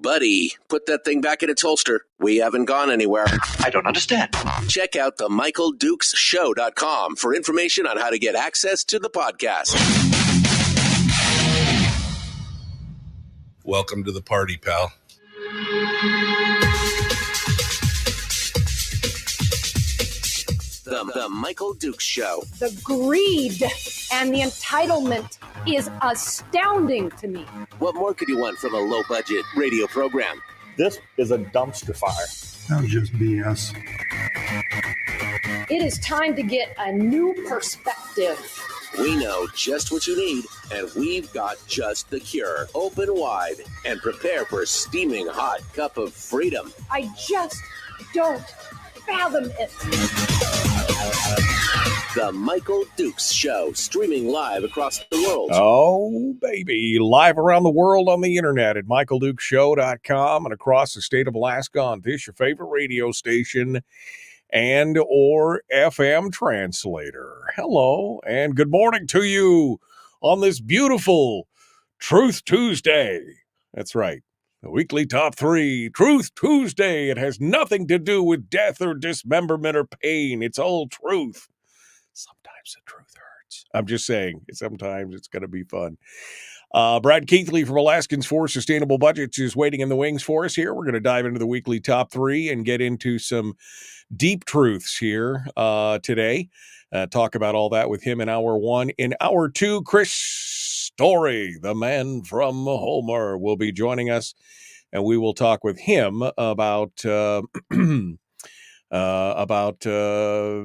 Buddy, put that thing back in its holster. We haven't gone anywhere. I don't understand. Check out the MichaelDukesShow.com for information on how to get access to the podcast. Welcome to the party, pal. The Michael Dukes Show. The greed and the entitlement is astounding to me. What more could you want from a low-budget radio program? This is a dumpster fire. That was just BS. It is time to get a new perspective. We know just what you need, and we've got just the cure. Open wide and prepare for a steaming hot cup of freedom. I just don't fathom it. The Michael Dukes Show, streaming live across the world. Oh, baby. Live around the world on the internet at MichaelDukesShow.com and across the state of Alaska on this, your favorite radio station and or FM translator. Hello, and good morning to you on this beautiful Truth Tuesday. That's right. The weekly top 3, Truth Tuesday. It has nothing to do with death or dismemberment or pain. It's all truth. Sometimes the truth hurts. I'm just saying, sometimes it's going to be fun. Brad Keithley from Alaskans for Sustainable Budgets is waiting in the wings for us here. We're going to dive into the weekly top 3 and get into some deep truths here today. Talk about all that with him in hour 1. In hour 2, Chris Story, the man from Homer, will be joining us, and we will talk with him about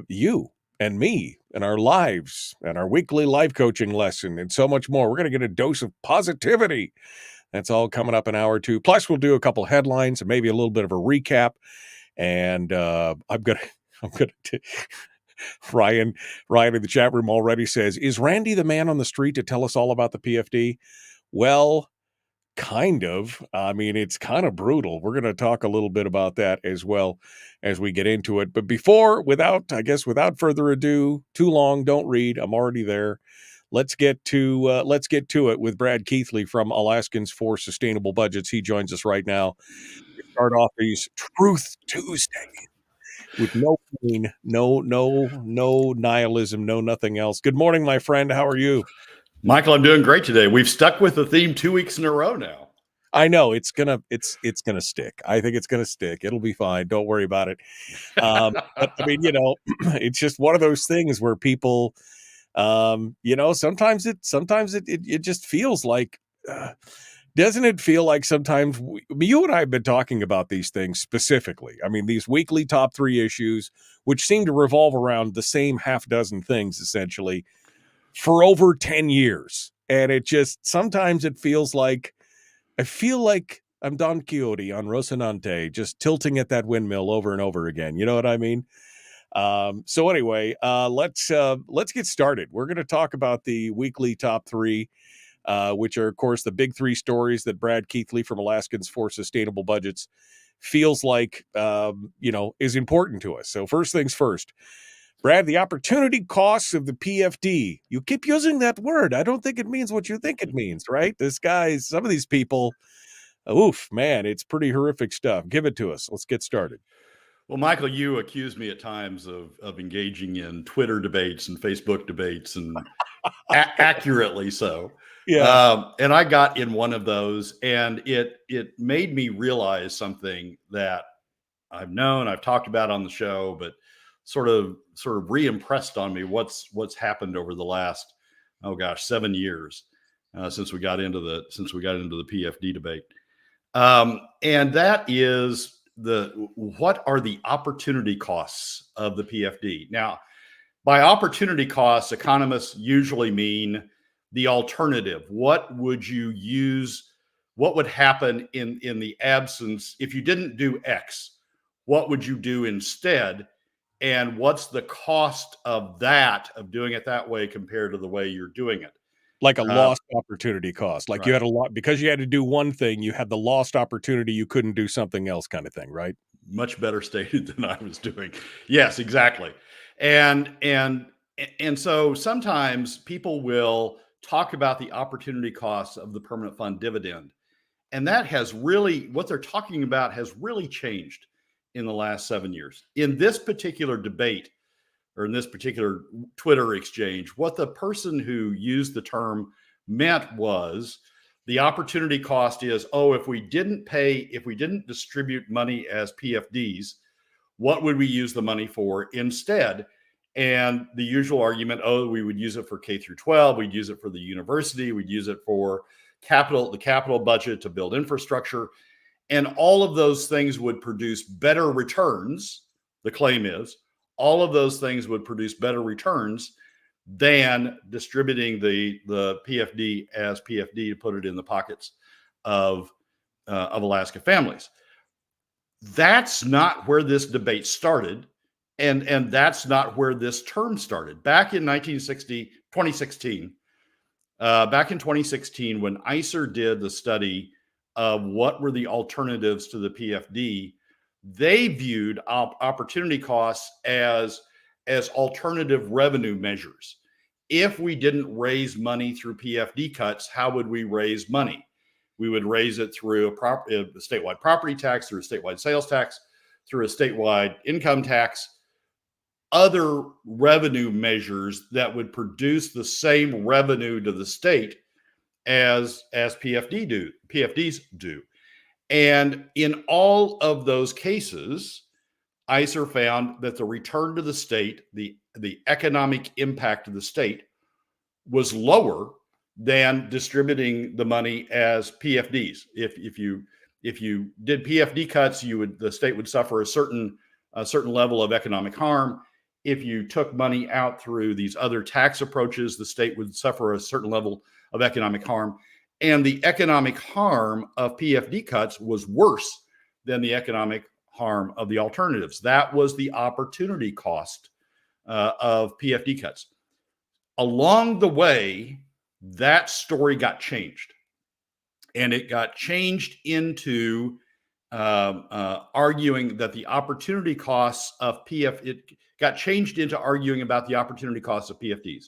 you and me and our lives and our weekly life coaching lesson and so much more. We're going to get a dose of positivity. That's all coming up in hour 2. Plus, we'll do a couple headlines and maybe a little bit of a recap. And I'm gonna. Ryan in the chat room already says, "Is Randy the man on the street to tell us all about the PFD?" Well, kind of. I mean, it's kind of brutal. We're going to talk a little bit about that as well as we get into it. But without further ado, too long, don't read. I'm already there. Let's get to it with Brad Keithley from Alaskans for Sustainable Budgets. He joins us right now. We start off these Truth Tuesday with no pain, no nihilism, no nothing else. Good morning, my friend. How are you? Michael, I'm doing great today. We've stuck with the theme 2 weeks in a row now. I know it's gonna stick. I think it's gonna stick. It'll be fine. Don't worry about it. But I mean, it's just one of those things where people, sometimes it just feels like. Doesn't it feel like sometimes you and I have been talking about these things specifically? I mean, these weekly top 3 issues, which seem to revolve around the same half dozen things, essentially, for over 10 years. And it just, sometimes it feels like, I feel like I'm Don Quixote on Rocinante, just tilting at that windmill over and over again. You know what I mean? So anyway, let's get started. We're going to talk about the weekly top 3. Which are, of course, the big 3 stories that Brad Keithley from Alaskans for Sustainable Budgets feels like, is important to us. So first things first, Brad, the opportunity costs of the PFD. You keep using that word. I don't think it means what you think it means, right? Some of these people, oof, man, it's pretty horrific stuff. Give it to us. Let's get started. Well, Michael, you accused me at times of engaging in Twitter debates and Facebook debates, and accurately so. Yeah. And I got in one of those, and it made me realize something that I've talked about on the show, but sort of re-impressed on me what's happened over the last 7 years since we got into the PFD debate, and that is what are the opportunity costs of the PFD? Now, by opportunity costs, economists usually mean the alternative. What would you use? What would happen in the absence if you didn't do X? What would you do instead? And what's the cost of doing it that way compared to the way you're doing it? Like a lost opportunity cost. Like, right. You had a lot, because you had to do one thing, you had the lost opportunity, you couldn't do something else, kind of thing, right? Much better stated than I was doing. Yes, exactly. And so sometimes people will talk about the opportunity costs of the permanent fund dividend. And that has really, what they're talking about has really changed in the last 7 years. In this particular debate, or in this particular Twitter exchange, what the person who used the term meant was the opportunity cost is, if we didn't distribute money as PFDs, what would we use the money for instead? And the usual argument, we would use it for K through 12, we'd use it for the university, we'd use it for the capital budget to build infrastructure. And all of those things would produce better returns. The claim is all of those things would produce better returns than distributing the PFD as PFD to put it in the pockets of Alaska families. That's not where this debate started, and that's not where this term started. Back in 2016, when ICER did the study of what were the alternatives to the PFD, they viewed opportunity costs as alternative revenue measures. If we didn't raise money through PFD cuts, how would we raise money? We would raise it through a statewide property tax, through a statewide sales tax, through a statewide income tax, other revenue measures that would produce the same revenue to the state as PFDs do. And in all of those cases, ICER found that the return to the state, the economic impact of the state, was lower than distributing the money as PFDs. If you did PFD cuts, the state would suffer a certain level of economic harm. If you took money out through these other tax approaches, the state would suffer a certain level of economic harm. And the economic harm of PFD cuts was worse than the economic harm of the alternatives. That was the opportunity cost of PFD cuts. Along the way, that story got changed. And it got changed into arguing that the opportunity costs of it got changed into arguing about the opportunity costs of PFDs.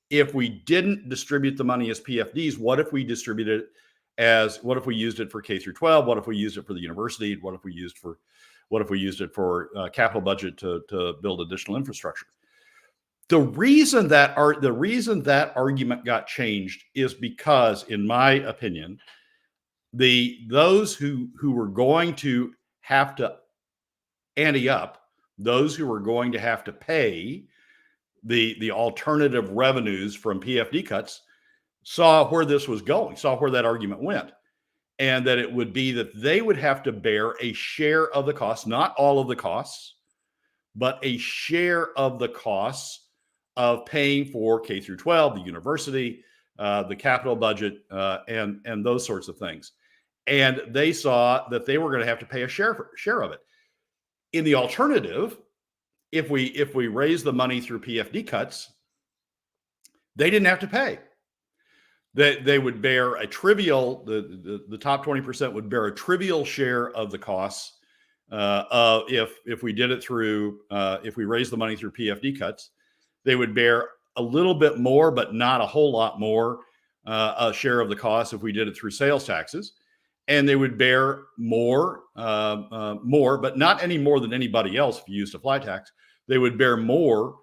If we didn't distribute the money as PFDs, what if we distributed it what if we used it for K through 12? What if we used it for the university? What if we used it for capital budget to build additional infrastructure? The reason that argument got changed is because, in my opinion, those who were going to have to ante up, those who were going to have to pay the alternative revenues from PFD cuts, saw where this was going, saw where that argument went, and that it would be that they would have to bear a share of the costs, not all of the costs, but a share of the costs of paying for K through 12, the university, the capital budget, and those sorts of things. And they saw that they were going to have to pay a share of it. In the alternative, if we raise the money through PFD cuts, they didn't have to pay. They would bear a trivial, the top 20% would bear a trivial share of the costs if we did it through, if we raised the money through PFD cuts. They would bear a little bit more, but not a whole lot more, a share of the cost if we did it through sales taxes. And they would bear more, but not any more than anybody else if you used a fly tax. They would bear more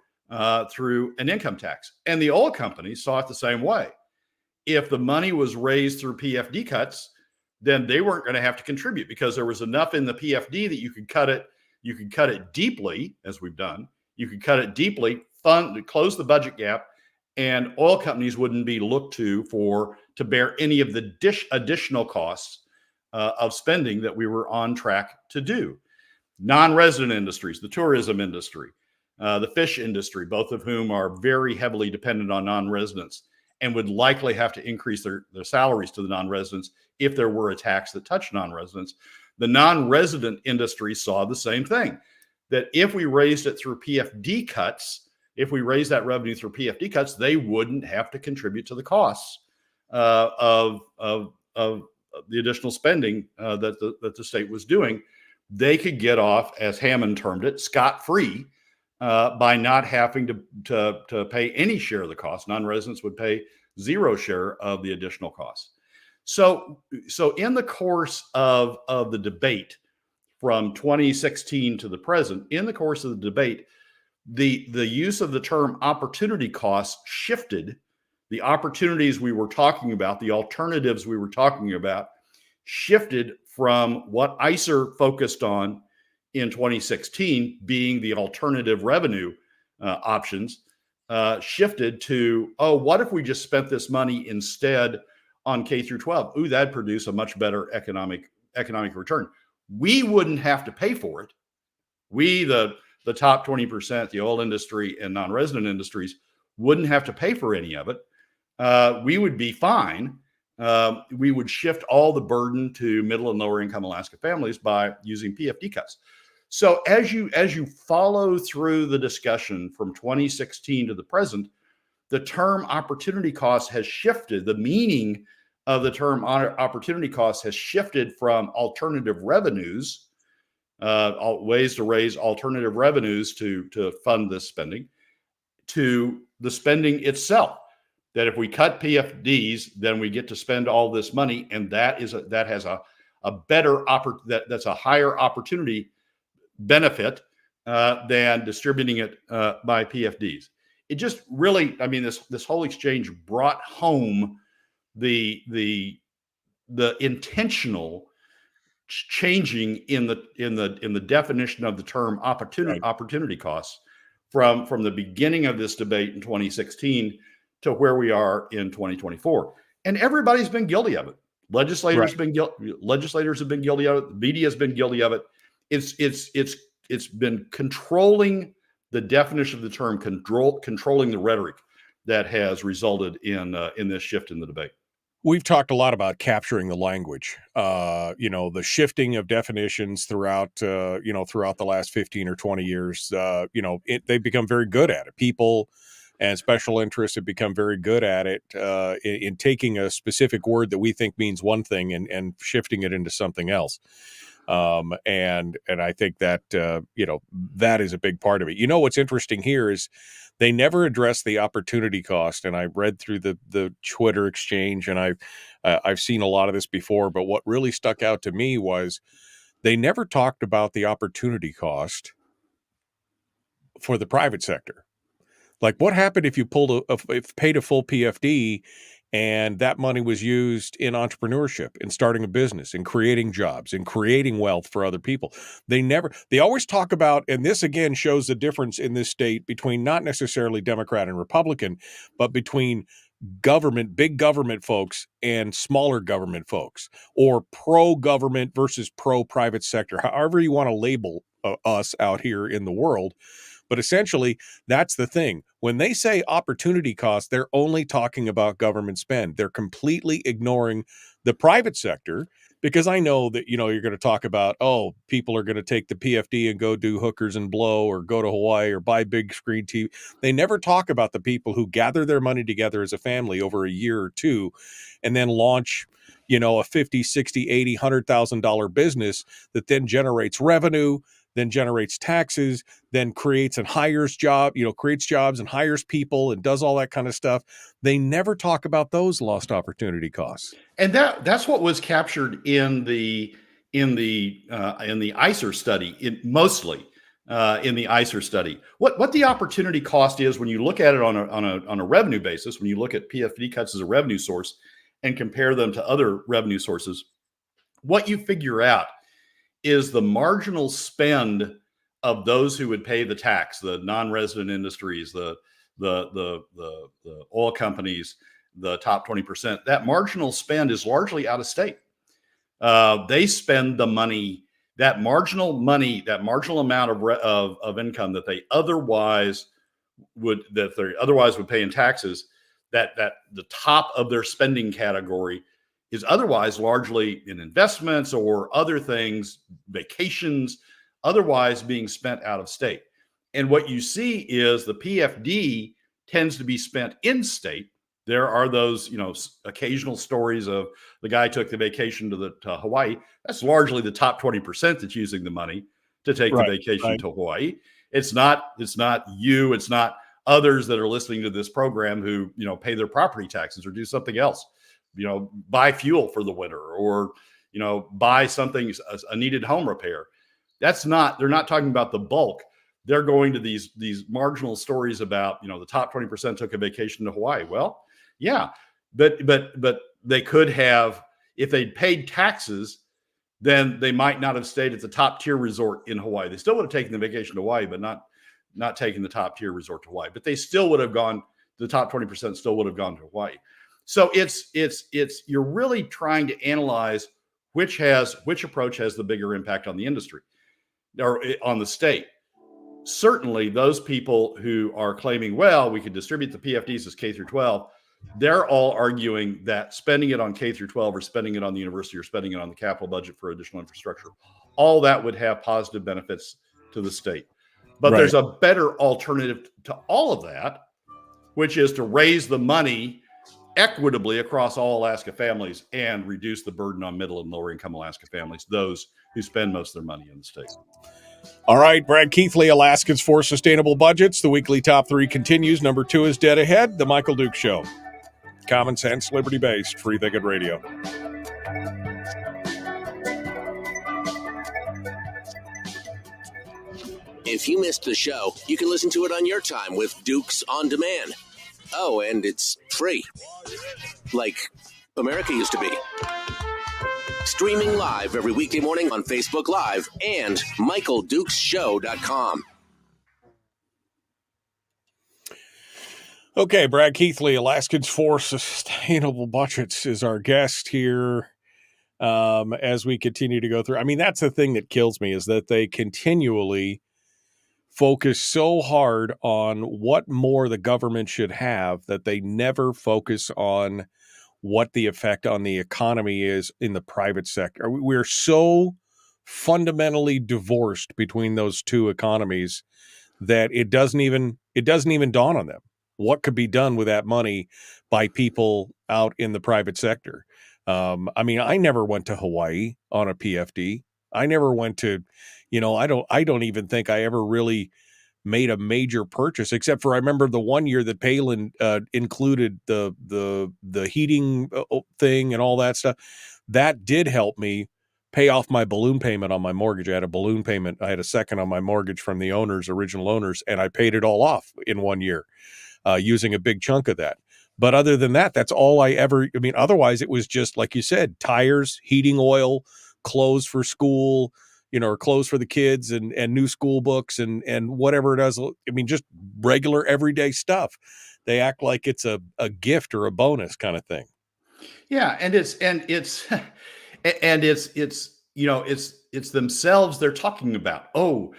through an income tax. And the oil companies saw it the same way. If the money was raised through PFD cuts, then they weren't going to have to contribute because there was enough in the PFD that you could cut it deeply, as we've done. You could cut it deeply, close the budget gap, and oil companies wouldn't be looked to bear any of the additional costs of spending that we were on track to do. Non-resident industries, the tourism industry, the fish industry, both of whom are very heavily dependent on non-residents and would likely have to increase their salaries to the non-residents if there were a tax that touched non-residents. The non-resident industry saw the same thing, that if we raised it through PFD cuts, if we raised that revenue through PFD cuts, they wouldn't have to contribute to the costs of the additional spending that the state was doing. They could get off, as Hammond termed it, scot-free by not having to pay any share of the cost. Non-residents would pay zero share of the additional costs. So in the course of the debate from 2016 to the present, in the course of the debate, the use of the term opportunity cost shifted. The opportunities we were talking about, the alternatives we were talking about, shifted from what ICER focused on in 2016, being the alternative revenue options, shifted to, what if we just spent this money instead on K through 12? Ooh, that'd produce a much better economic return. We wouldn't have to pay for it. We, the top 20%, the oil industry and non-resident industries, wouldn't have to pay for any of it. We would be fine. We would shift all the burden to middle and lower income Alaska families by using PFD cuts. So as you follow through the discussion from 2016 to the present, the term opportunity cost has shifted. The meaning of the term opportunity cost has shifted from alternative revenues, ways to raise alternative revenues to fund this spending, to the spending itself. That if we cut PFDs, then we get to spend all this money, and that has a better that's a higher opportunity benefit than distributing it by PFDs. It just really, I mean, this whole exchange brought home the intentional changing in the definition of the term opportunity costs from the beginning of this debate in 2016 to where we are in 2024. And everybody's been guilty of it. Legislators have been guilty of it. The media has been guilty of it. It's been controlling the definition of the term, controlling the rhetoric that has resulted in this shift in the debate. We've talked a lot about capturing the language, the shifting of definitions throughout the last 15 or 20 years. They've become very good at it. People and special interests have become very good at it in taking a specific word that we think means one thing and shifting it into something else. And I think that, that is a big part of it. What's interesting here is they never address the opportunity cost. And I read through the Twitter exchange, and I've seen a lot of this before, but what really stuck out to me was they never talked about the opportunity cost for the private sector. Like, what happened if you paid a full PFD and that money was used in entrepreneurship, in starting a business, in creating jobs, in creating wealth for other people? They always talk about, and this again shows the difference in this state between not necessarily Democrat and Republican, but between big government folks and smaller government folks, or pro-government versus pro-private sector, however you want to label us out here in the world. But essentially, that's the thing. When they say opportunity cost, they're only talking about government spend. They're completely ignoring the private sector, because I know that, you're going to talk about, people are going to take the PFD and go do hookers and blow, or go to Hawaii, or buy big screen TV. They never talk about the people who gather their money together as a family over a year or two and then launch, a $50, $60, $80, $100,000 business that then generates revenue, then generates taxes, then creates and hires creates jobs and hires people and does all that kind of stuff. They never talk about those lost opportunity costs. And that's what was captured in the ICER study, mostly in the ICER study. What the opportunity cost is when you look at it on a revenue basis, when you look at PFD cuts as a revenue source and compare them to other revenue sources, what you figure out is the marginal spend of those who would pay the tax, the non-resident industries, the oil companies, the top 20%. That marginal spend is largely out of state. They spend the money, that marginal amount of income that they otherwise would pay in taxes, that the top of their spending category is otherwise largely in investments or other things, vacations, otherwise being spent out of state. And what you see is the PFD tends to be spent in state. There are those, occasional stories of the guy took the vacation to Hawaii. That's largely the top 20% that's using the money to take the vacation to Hawaii. It's not you, it's not others that are listening to this program who, pay their property taxes or do something else. buy fuel for the winter, or, buy something, a needed home repair. They're not talking about the bulk. They're going to these marginal stories about, the top 20% took a vacation to Hawaii. Well, yeah, but they could have, if they'd paid taxes, then they might not have stayed at the top tier resort in Hawaii. They still would have taken the vacation to Hawaii, but not taking the top tier resort to Hawaii. But they still would have gone, the top 20% still would have gone to Hawaii. So it's you're really trying to analyze which approach has the bigger impact on the industry or on the state. Certainly those people who are claiming, well, we could distribute the PFDs as K through 12, they're all arguing that spending it on K through 12 or spending it on the university or spending it on the capital budget for additional infrastructure, all that would have positive benefits to the state. But there's a better alternative to all of that, which is to raise the money equitably across all Alaska families and reduce the burden on middle and lower income Alaska families, those who spend most of their money in the state. All right, Brad Keithley, Alaskans for Sustainable Budgets. The weekly top 3 continues. Number 2 is dead ahead. The Michael Duke Show. Common sense, liberty-based, free thinking radio. If you missed the show, you can listen to it on your time with Dukes On Demand. Oh, and it's free. Like America used to be. Streaming live every weekday morning on Facebook Live and MichaelDukesShow.com. Okay, Brad Keithley, Alaskans for Sustainable Budgets is our guest here as we continue to go through. I mean, that's the thing that kills me, is that they continually focus so hard on what more the government should have that they never focus on what the effect on the economy is in the private sector. We're so fundamentally divorced between those two economies that it doesn't even dawn on them what could be done with that money by people out in the private sector. I mean, I never went to Hawaii on a PFD. I never went to, I don't even think I ever really made a major purchase, except for I remember the one year that Palin included the heating thing and all that stuff. That did help me pay off my balloon payment on my mortgage. I had a balloon payment. I had a second on my mortgage from the original owners, and I paid it all off in 1 year using a big chunk of that. But other than that, that's all otherwise it was just, like you said, tires, heating oil, clothes for school, or clothes for the kids and new school books and whatever it is. I mean, just regular everyday stuff. They act like it's a gift or a bonus kind of thing. Yeah. And it's themselves they're talking about. Oh,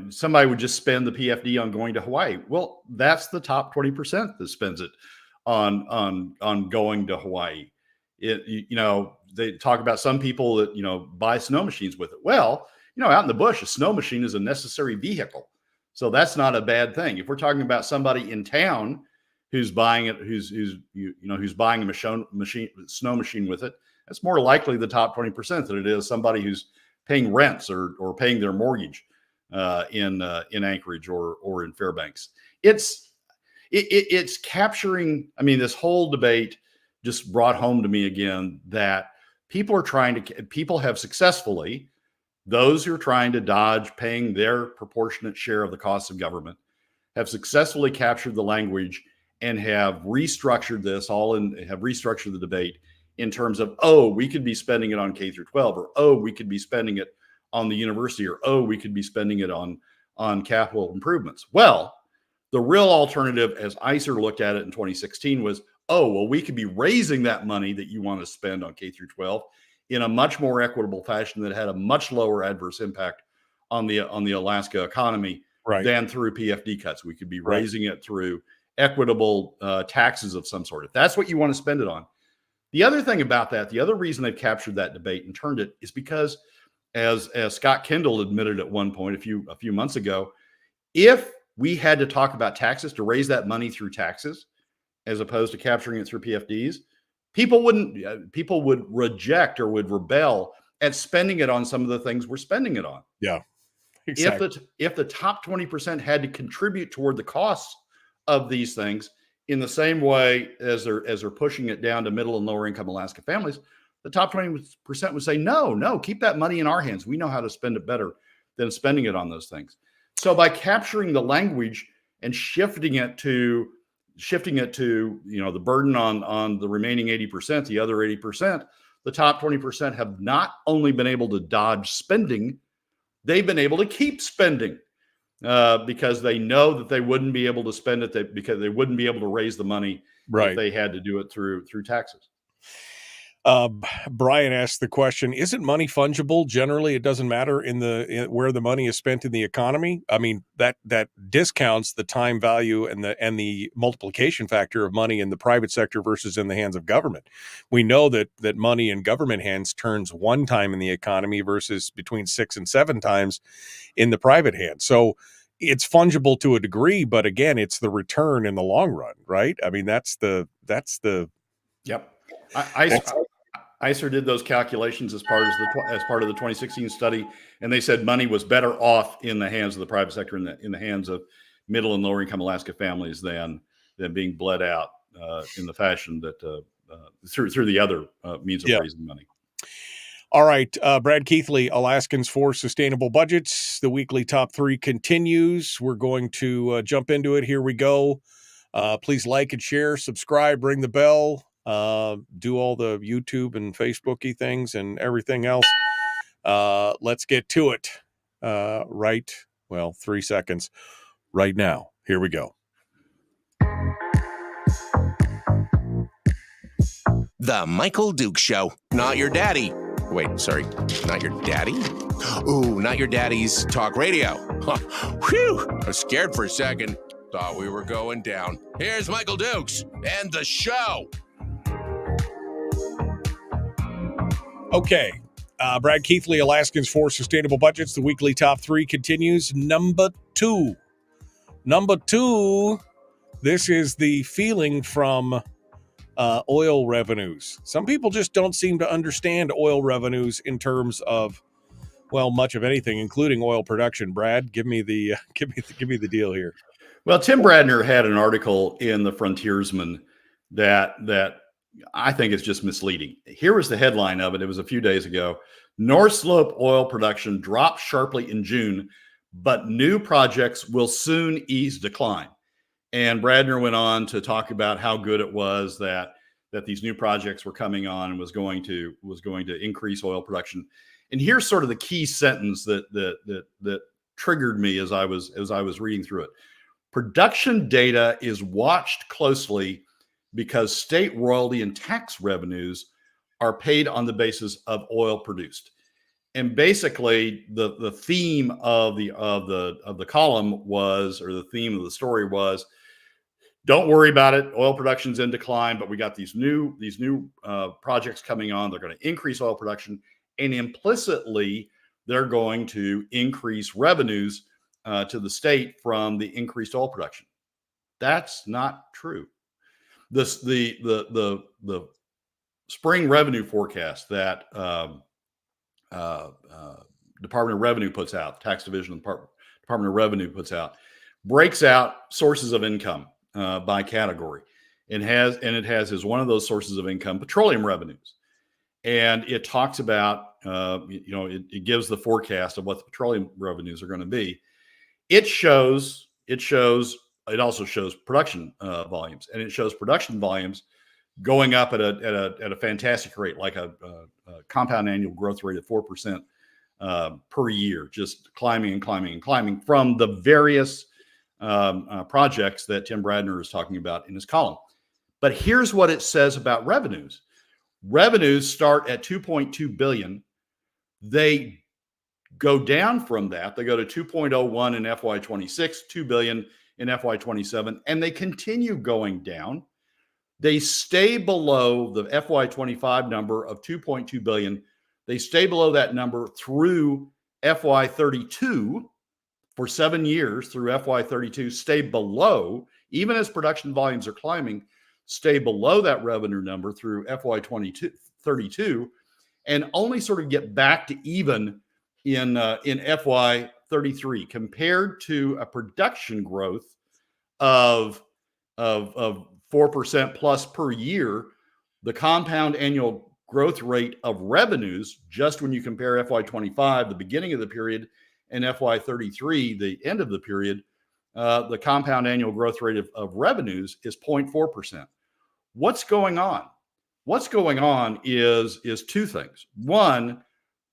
somebody would just spend the PFD on going to Hawaii. Well, that's the top 20% that spends it on going to Hawaii. They talk about some people that, buy snow machines with it. Well, out in the bush, a snow machine is a necessary vehicle. So that's not a bad thing. If we're talking about somebody in town who's buying it, who's buying a snow machine with it, that's more likely the top 20% than it is somebody who's paying rents or paying their mortgage in Anchorage or in Fairbanks. It's capturing. I mean, this whole debate just brought home to me again that people have successfully, those who are trying to dodge paying their proportionate share of the costs of government, have successfully captured the language and have restructured the debate in terms of, oh, we could be spending it on K through 12, or, oh, we could be spending it on the university, or, oh, we could be spending it on capital improvements. Well, the real alternative, as ICER looked at it in 2016, was, oh, well, we could be raising that money that you want to spend on K through 12 in a much more equitable fashion that had a much lower adverse impact on the Alaska economy than through PFD cuts. We could be raising it through equitable taxes of some sort, if that's what you want to spend it on. The other thing about that, the other reason they've captured that debate and turned it, is because, as Scott Kendall admitted at one point a few months ago, if we had to talk about taxes, to raise that money through taxes as opposed to capturing it through PFDs, people would reject or would rebel at spending it on some of the things we're spending it on. Yeah, exactly. If the top 20% had to contribute toward the costs of these things, in the same way as they're pushing it down to middle and lower income Alaska families, the top 20% would say, no, keep that money in our hands. We know how to spend it better than spending it on those things. So by capturing the language and shifting it to the burden on the remaining 80%, the other 80%, the top 20% have not only been able to dodge spending, they've been able to keep spending because they know that they wouldn't be able to spend it because they wouldn't be able to raise the money if they had to do it through taxes. Brian asked the question, isn't money fungible? Generally, it doesn't matter where the money is spent in the economy. I mean, that discounts the time value and the multiplication factor of money in the private sector versus in the hands of government. We know that money in government hands turns one time in the economy versus between 6 and 7 times in the private hands. So it's fungible to a degree, but again, it's the return in the long run, right? I mean, that's the Yep. ICER did those calculations as part of the 2016 study, and they said money was better off in the hands of the private sector, in the hands of middle and lower income Alaska families than being bled out in the fashion that through the other means of raising money. All right, Brad Keithley, Alaskans for Sustainable Budgets. The weekly top 3 continues. We're going to jump into it. Here we go. Please like and share, subscribe, ring the bell. Do all the YouTube and Facebooky things and everything else. Let's get to it. 3 seconds right now. Here we go. The Michael Dukes Show. Not your daddy. Wait, sorry. Not your daddy? Ooh, not your daddy's talk radio. Whew. I was scared for a second. Thought we were going down. Here's Michael Dukes and the show. Okay. Brad Keithley, Alaskans for Sustainable Budgets. The weekly top 3 continues. Number two. This is the feeling from oil revenues. Some people just don't seem to understand oil revenues in terms of, much of anything, including oil production. Brad, give me the deal here. Well, Tim Bradner had an article in the Frontiersman that I think is just misleading. Here was the headline of it. It was a few days ago. North Slope oil production dropped sharply in June, but new projects will soon ease decline. And Bradner went on to talk about how good it was that these new projects were coming on and was going to increase oil production. And here's sort of the key sentence that triggered me as I was reading through it. Production data is watched closely because state royalty and tax revenues are paid on the basis of oil produced. And basically the theme of the column was, or the theme of the story was, don't worry about it. Oil production's in decline, but we got these new projects coming on. They're going to increase oil production, and implicitly they're going to increase revenues to the state from the increased oil production. That's not true. The spring revenue forecast that Department of Revenue puts out, Tax Division of the Department of Revenue puts out, breaks out sources of income by category. It has as one of those sources of income petroleum revenues, and it talks about it gives the forecast of what the petroleum revenues are going to be. It also shows production volumes, and it shows production volumes going up at a fantastic rate, like a compound annual growth rate of 4% per year, just climbing and climbing and climbing from the various projects that Tim Bradner is talking about in his column. But here's what it says about revenues. Revenues start at $2.2 billion. They go down from that. They go to 2.01 in FY26, $2 billion in FY27, and they continue going down. They stay below the FY25 number of 2.2 billion. They stay below that number through FY32 for 7 years through FY32, stay below, even as production volumes are climbing, stay below that revenue number through FY32, and only sort of get back to even in FY33 compared to a production growth of 4% plus per year, the compound annual growth rate of revenues, just when you compare FY25, the beginning of the period, and FY33, the end of the period, the compound annual growth rate of revenues is 0.4%. What's going on? What's going on is two things. One,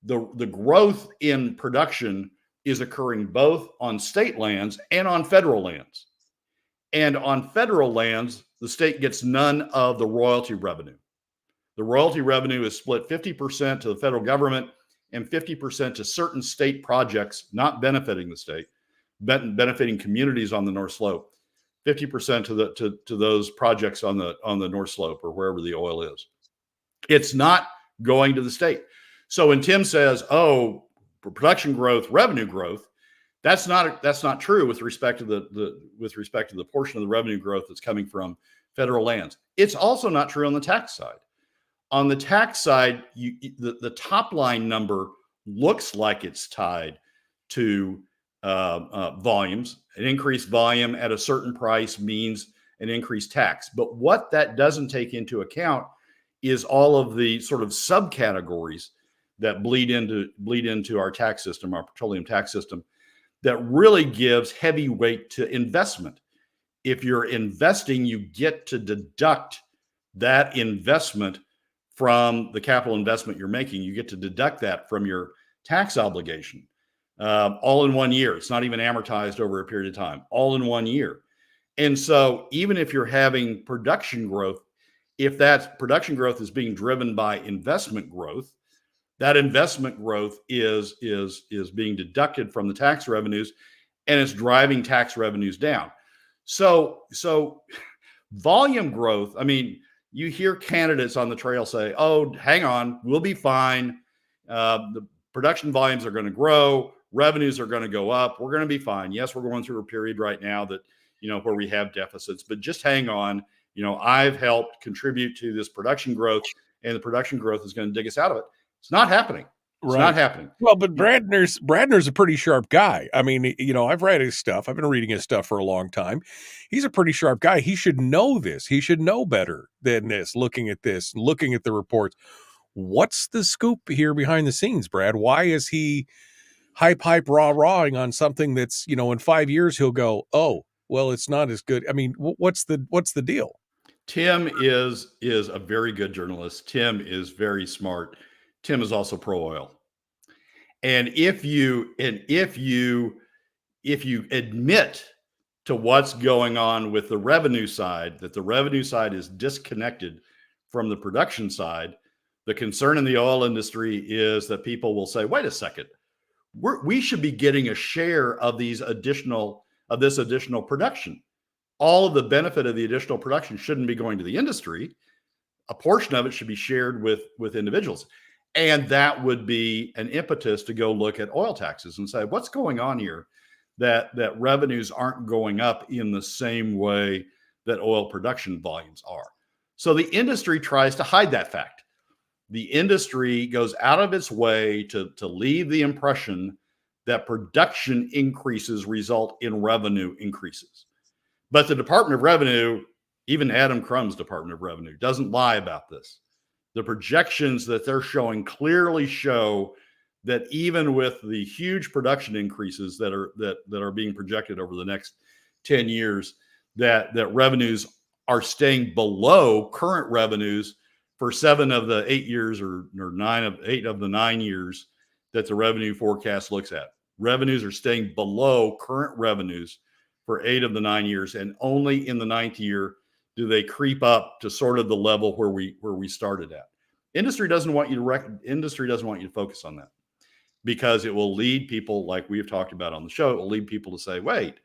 the growth in production is occurring both on state lands and on federal lands. And on federal lands, the state gets none of the royalty revenue. The royalty revenue is split 50% to the federal government and 50% to certain state projects not benefiting the state, benefiting communities on the North Slope. 50% to those projects on the North Slope or wherever the oil is. It's not going to the state. So when Tim says, "Oh, production growth, revenue growth," that's not true with respect to the portion of the revenue growth that's coming from federal lands. It's also not true on the tax side. On the tax side, the top line number looks like it's tied to volumes. An increased volume at a certain price means an increased tax. But what that doesn't take into account is all of the sort of subcategories that bleed into our tax system, our petroleum tax system, that really gives heavy weight to investment. If you're investing, you get to deduct that investment from the capital investment you're making. You get to deduct that from your tax obligation, all in 1 year. It's not even amortized over a period of time, all in 1 year. And so even if you're having production growth, if that production growth is being driven by investment growth, that investment growth is being deducted from the tax revenues, and it's driving tax revenues down. So volume growth, I mean, you hear candidates on the trail say, "Oh, hang on, we'll be fine. The production volumes are going to grow. Revenues are going to go up. We're going to be fine. Yes, we're going through a period right now that, where we have deficits, but just hang on. I've helped contribute to this production growth, and the production growth is going to dig us out of it." It's not happening. It's not happening. Well, but Bradner's a pretty sharp guy. I mean, I've read his stuff. I've been reading his stuff for a long time. He's a pretty sharp guy. He should know this. He should know better than this, looking at the reports. What's the scoop here behind the scenes, Brad? Why is he hype, rah-rahing on something that's, in 5 years he'll go, "Oh, well, it's not as good." I mean, what's the deal? Tim is a very good journalist. Tim is very smart. Tim is also pro-oil. And if you admit to what's going on with the revenue side, that the revenue side is disconnected from the production side, the concern in the oil industry is that people will say, "Wait a second, we should be getting a share of this additional production. All of the benefit of the additional production shouldn't be going to the industry. A portion of it should be shared with individuals." And that would be an impetus to go look at oil taxes and say, what's going on here that revenues aren't going up in the same way that oil production volumes are. So the industry tries to hide that fact. The industry goes out of its way to leave the impression that production increases result in revenue increases. But the Department of Revenue, even Adam Crumb's Department of Revenue, doesn't lie about this. The projections that they're showing clearly show that even with the huge production increases that are being projected over the next 10 years, that revenues are staying below current revenues for 7 of the 8 years or 8 of the 9 years that the revenue forecast looks at. Revenues are staying below current revenues for 8 of the 9 years, and only in the 9th year do they creep up to sort of the level where we started at. Industry doesn't want you to focus on that, because it will lead people, like we've talked about on the show, it will lead people to say, wait,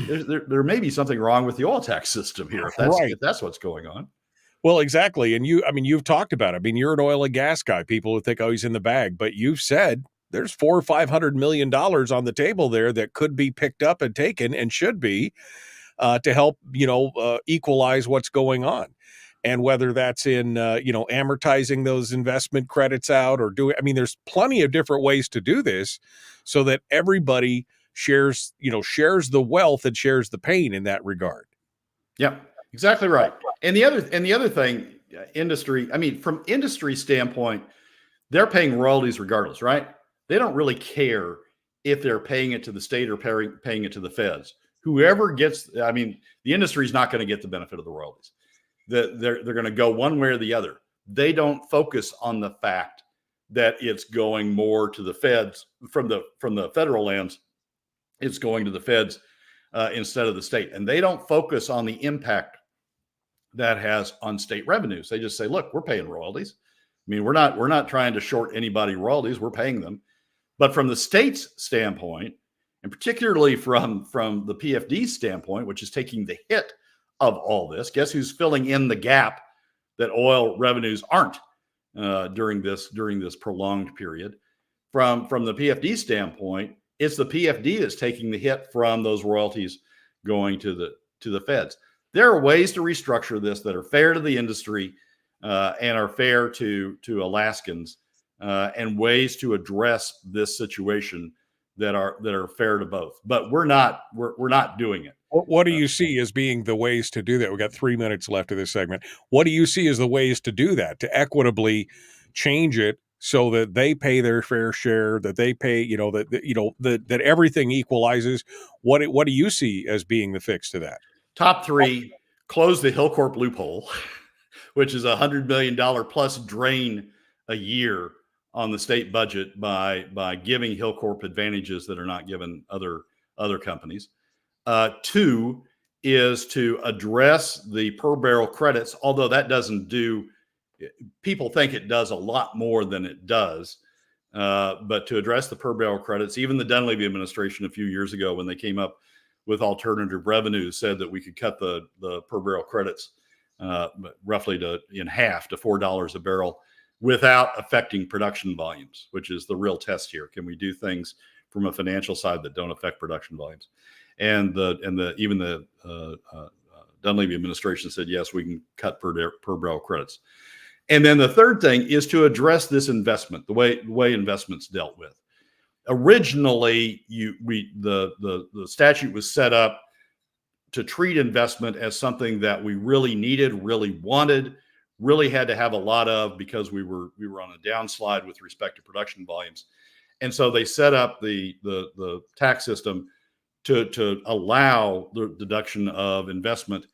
there may be something wrong with the oil tax system here if that's what's going on. Well, exactly. And you've talked about it. I mean, you're an oil and gas guy. People would think, oh, he's in the bag, but you've said there's $400 or $500 million on the table there that could be picked up and taken, and should be, to help, equalize what's going on. And whether that's in, amortizing those investment credits out, or there's plenty of different ways to do this so that everybody shares the wealth and shares the pain in that regard. Yep. Exactly right. And the other thing, industry, I mean, from industry standpoint, they're paying royalties regardless, right? They don't really care if they're paying it to the state or paying it to the feds. Whoever gets, I mean, the industry is not going to get the benefit of the royalties. They're going to go one way or the other. They don't focus on the fact that it's going more to the feds from the federal lands. It's going to the feds instead of the state, and they don't focus on the impact that has on state revenues. They just say, "Look, we're paying royalties. I mean, we're not trying to short anybody royalties. We're paying them." But from the state's standpoint, and particularly from the PFD standpoint, which is taking the hit of all this, guess who's filling in the gap that oil revenues aren't during this prolonged period? From the PFD standpoint, it's the PFD that's taking the hit from those royalties going to the feds. There are ways to restructure this that are fair to the industry and are fair to Alaskans, and ways to address this situation that are fair to both. But we're not doing it. What do you see as being the ways to do that? We've got 3 minutes left of this segment. What do you see as the ways to do that, to equitably change it so that they pay their fair share, that they pay, that everything equalizes? What do you see as being the fix to that? Top three: close the Hillcorp loophole, which is $100 million plus drain a year on the state budget by giving Hillcorp advantages that are not given other companies. Two is to address the per barrel credits, although that doesn't do, people think it does a lot more than it does. But to address the per barrel credits, even the Dunleavy administration a few years ago, when they came up with alternative revenues, said that we could cut the per barrel credits roughly in half to $4 a barrel without affecting production volumes, which is the real test here. Can we do things from a financial side that don't affect production volumes? And even the Dunleavy administration said, yes, we can cut per barrel credits. And then the third thing is to address this investment, the way investment's dealt with. Originally, the statute was set up to treat investment as something that we really needed, really wanted, really had to have a lot of, because we were on a downslide with respect to production volumes. And so they set up the tax system to allow the deduction of investment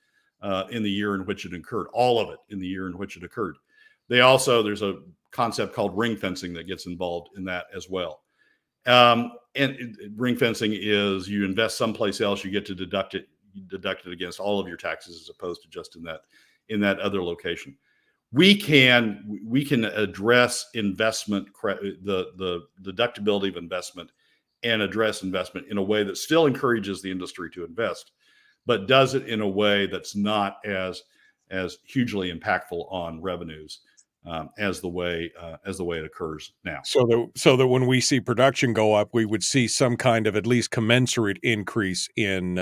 in the year in which it incurred, all of it in the year in which it occurred. There's a concept called ring fencing that gets involved in that as well. And ring fencing is you invest someplace else, you get to deduct it against all of your taxes as opposed to just in that other location. We can address investment, the deductibility of investment, and address investment in a way that still encourages the industry to invest, but does it in a way that's not as hugely impactful on revenues as the way it occurs now. So that when we see production go up, we would see some kind of at least commensurate increase in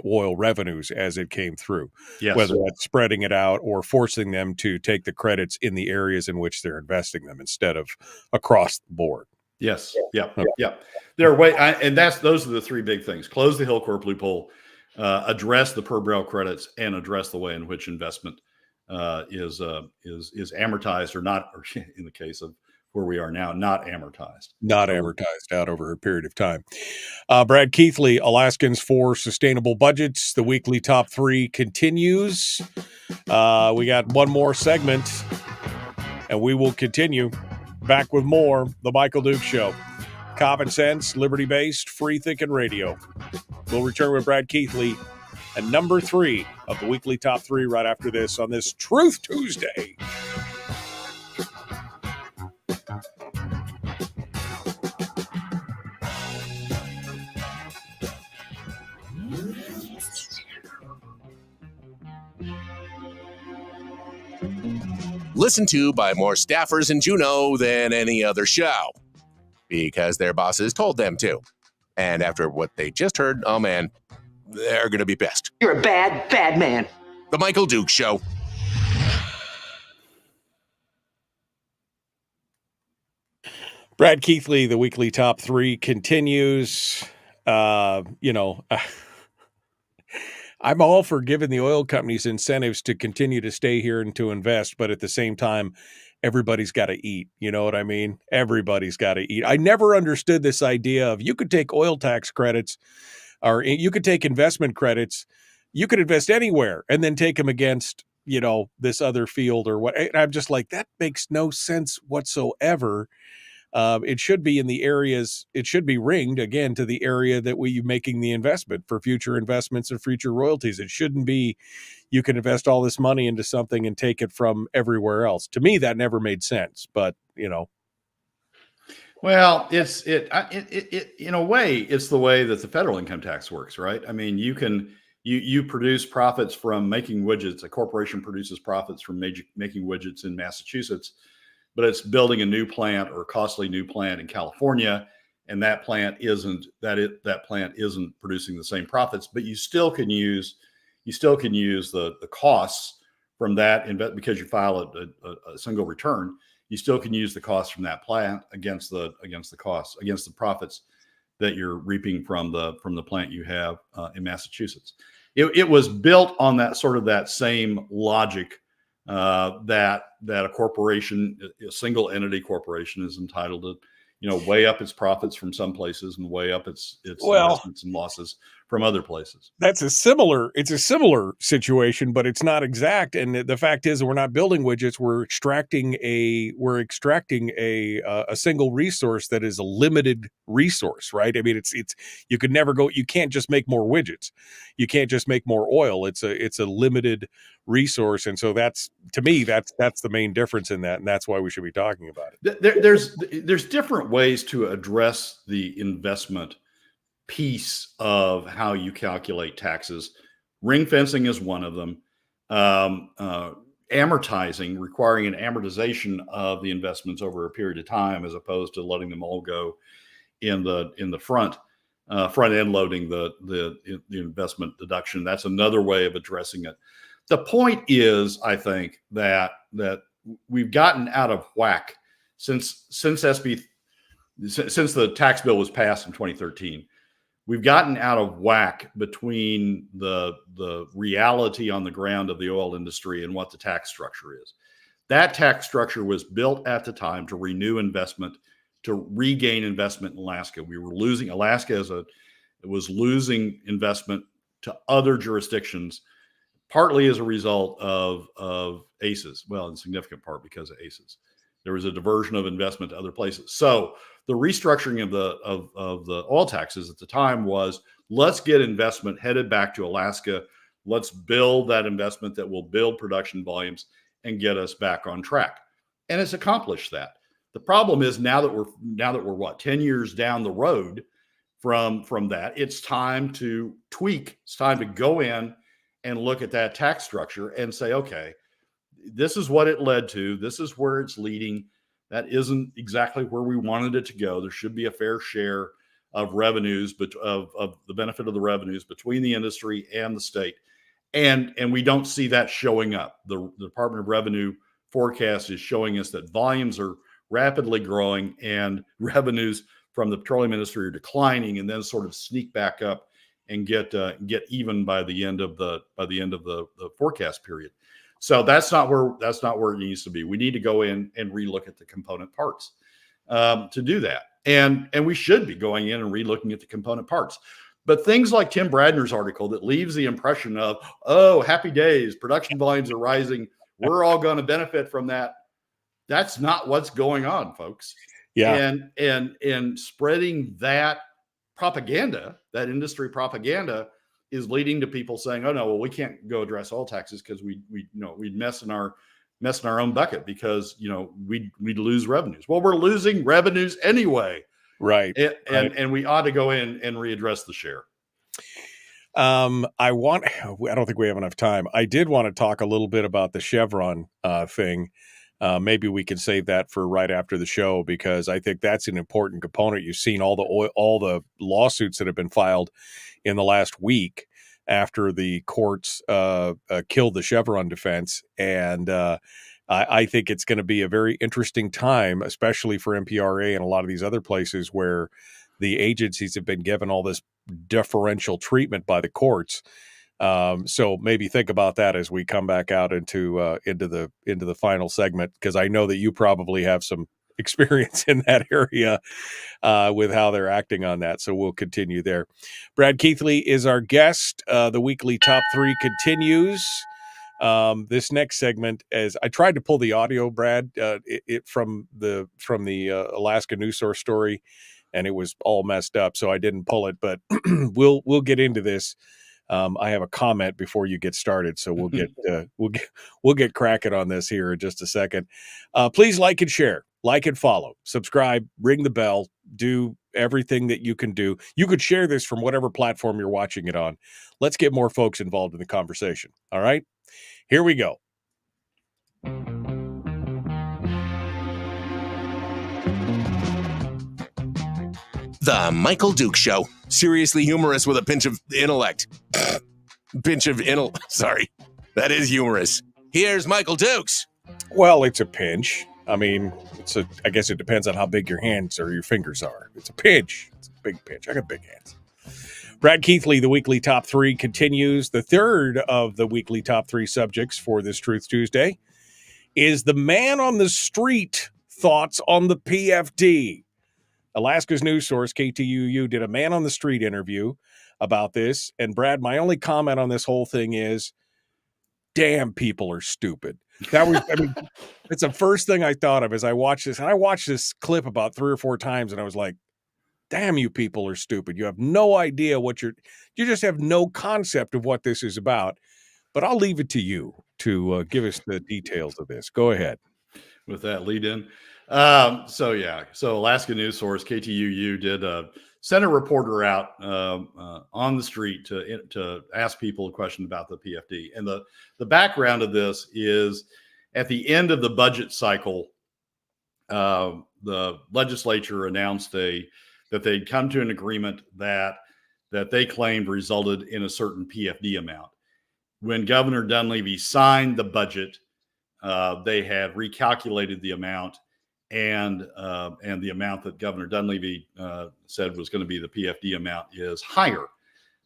oil revenues as it came through. Yes. Whether that's spreading it out or forcing them to take the credits in the areas in which they're investing them instead of across the board. Yes. Yeah. Okay. Yeah. Those are the three big things: close the Hillcorp loophole, address the per barrel credits, and address the way in which investment is amortized or not, or in the case of where we are now, not amortized out over a period of time. Brad Keithley, Alaskans for Sustainable Budgets. The weekly top three continues. We got one more segment, and we will continue. Back with more, The Michael Duke Show. Common sense, liberty-based, free-thinking radio. We'll return with Brad Keithley and number 3 of the weekly top 3 right after this on this Truth Tuesday. Listened to by more staffers in Juneau than any other show, because their bosses told them to. And after what they just heard, oh man, they're going to be pissed. You're a bad, bad man. The Michael Duke Show. Brad Keithley, the weekly top 3 continues. I'm all for giving the oil companies incentives to continue to stay here and to invest, but at the same time, everybody's got to eat. You know what I mean? Everybody's got to eat. I never understood this idea of you could take oil tax credits or you could take investment credits. You could invest anywhere and then take them against, this other field or what. And I'm just like, that makes no sense whatsoever. It should be in the areas, it should be ringed again to the area that we're making the investment for future investments and future royalties. It shouldn't be, you can invest all this money into something and take it from everywhere else. To me, that never made sense, but Well, it in a way, it's the way that the federal income tax works, right? I mean, you produce profits from making widgets. A corporation produces profits from making widgets in Massachusetts, but it's building a new plant or a costly new plant in California, and that plant isn't producing the same profits. But you still can use the costs from that because you file a single return. You still can use the costs from that plant against the profits that you're reaping from the plant you have in Massachusetts. It was built on that same logic that a corporation, a single entity corporation, is entitled to, weigh up its profits from some places and weigh up its investments and losses from other places. It's a similar situation, but it's not exact. And the fact is, we're not building widgets. We're extracting a single resource that is a limited resource, right? I mean, you could never go. You can't just make more widgets. You can't just make more oil. It's a limited resource, and so that's the main difference in that, and that's why we should be talking about it. There's different ways to address the investment piece of how you calculate taxes. Ring fencing is one of them. Amortizing, requiring an amortization of the investments over a period of time, as opposed to letting them all go in the front end loading the investment deduction. That's another way of addressing it. The point is, I think that we've gotten out of whack since the tax bill was passed in 2013. We've gotten out of whack between the reality on the ground of the oil industry and what the tax structure is. That tax structure was built at the time to renew investment, to regain investment in Alaska. Alaska was losing investment to other jurisdictions, partly as a result of ACEs. Well, in significant part because of ACEs. There was a diversion of investment to other places. So the restructuring of the oil taxes at the time was, let's get investment headed back to Alaska. Let's build that investment that will build production volumes and get us back on track. And it's accomplished that. The problem is now that we're 10 years down the road from that, it's time to tweak. It's time to go in and look at that tax structure and say, okay, this is what it led to. This is where it's leading. That isn't exactly where we wanted it to go. There should be a fair share of revenues, but of the benefit of the revenues between the industry and the state. And we don't see that showing up. The Department of Revenue forecast is showing us that volumes are rapidly growing and revenues from the petroleum industry are declining, and then sort of sneak back up and get even by the end of the forecast period. So that's not where it needs to be. We need to go in and relook at the component parts to do that, and we should be going in and relooking at the component parts. But things like Tim Bradner's article that leaves the impression of, oh, happy days, production volumes are rising, we're all going to benefit from that. That's not what's going on, folks. Yeah, and spreading that propaganda, that industry propaganda, is leading to people saying, "Oh no, well we can't go address oil taxes because we'd mess in our own bucket because we'd lose revenues." Well, we're losing revenues anyway, right? And we ought to go in and readdress the share. I don't think we have enough time. I did want to talk a little bit about the Chevron thing. Maybe we can save that for right after the show, because I think that's an important component. You've seen all the lawsuits that have been filed in the last week after the courts killed the Chevron defense. And I think it's going to be a very interesting time, especially for MPRA and a lot of these other places where the agencies have been given all this deferential treatment by the courts. So maybe think about that as we come back out into the final segment, because I know that you probably have some experience in that area with how they're acting on that. So we'll continue there. Brad Keithley is our guest. The weekly top 3 continues. This next segment, as I tried to pull the audio, Brad, from the Alaska news source story, and it was all messed up, so I didn't pull it. But we'll get into this. I have a comment before you get started, so we'll get cracking on this here in just a second. Please like and share, like and follow, subscribe, ring the bell, do everything that you can do. You could share this from whatever platform you're watching it on. Let's get more folks involved in the conversation. All right, here we go. The Michael Duke Show. Seriously humorous with a pinch of intellect. Sorry. That is humorous. Here's Michael Dukes. Well, it's a pinch. I mean, I guess it depends on how big your hands or your fingers are. It's a pinch. It's a big pinch. I got big hands. Brad Keithley, the weekly top 3 continues. The third of the weekly top 3 subjects for this Truth Tuesday is the man on the street thoughts on the PFD. Alaska's news source, KTUU, did a man on the street interview about this. And Brad, my only comment on this whole thing is, damn, people are stupid. That was, I mean, it's the first thing I thought of as I watched this. And I watched this clip about 3 or 4 times, and I was like, damn, you people are stupid. You have no idea you just have no concept of what this is about. But I'll leave it to you to give us the details of this. Go ahead. With that lead in. So Alaska news source, KTUU, sent a reporter out on the street to ask people a question about the PFD. And the background of this is, at the end of the budget cycle, the legislature announced that they'd come to an agreement that they claimed resulted in a certain PFD amount. When Governor Dunleavy signed the budget, they had recalculated the amount, and the amount that Governor Dunleavy said was going to be the PFD amount is higher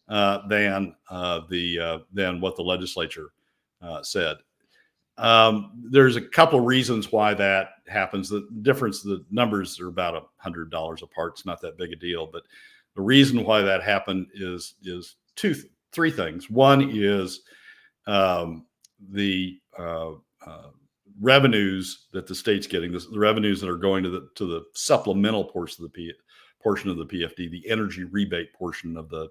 than what the legislature said. There's a couple reasons why that happens. The numbers are about $100 apart. It's not that big a deal, but the reason why that happened is three things. One is the revenues that the state's getting, the revenues that are going to the supplemental portion of the PFD, the energy rebate portion of the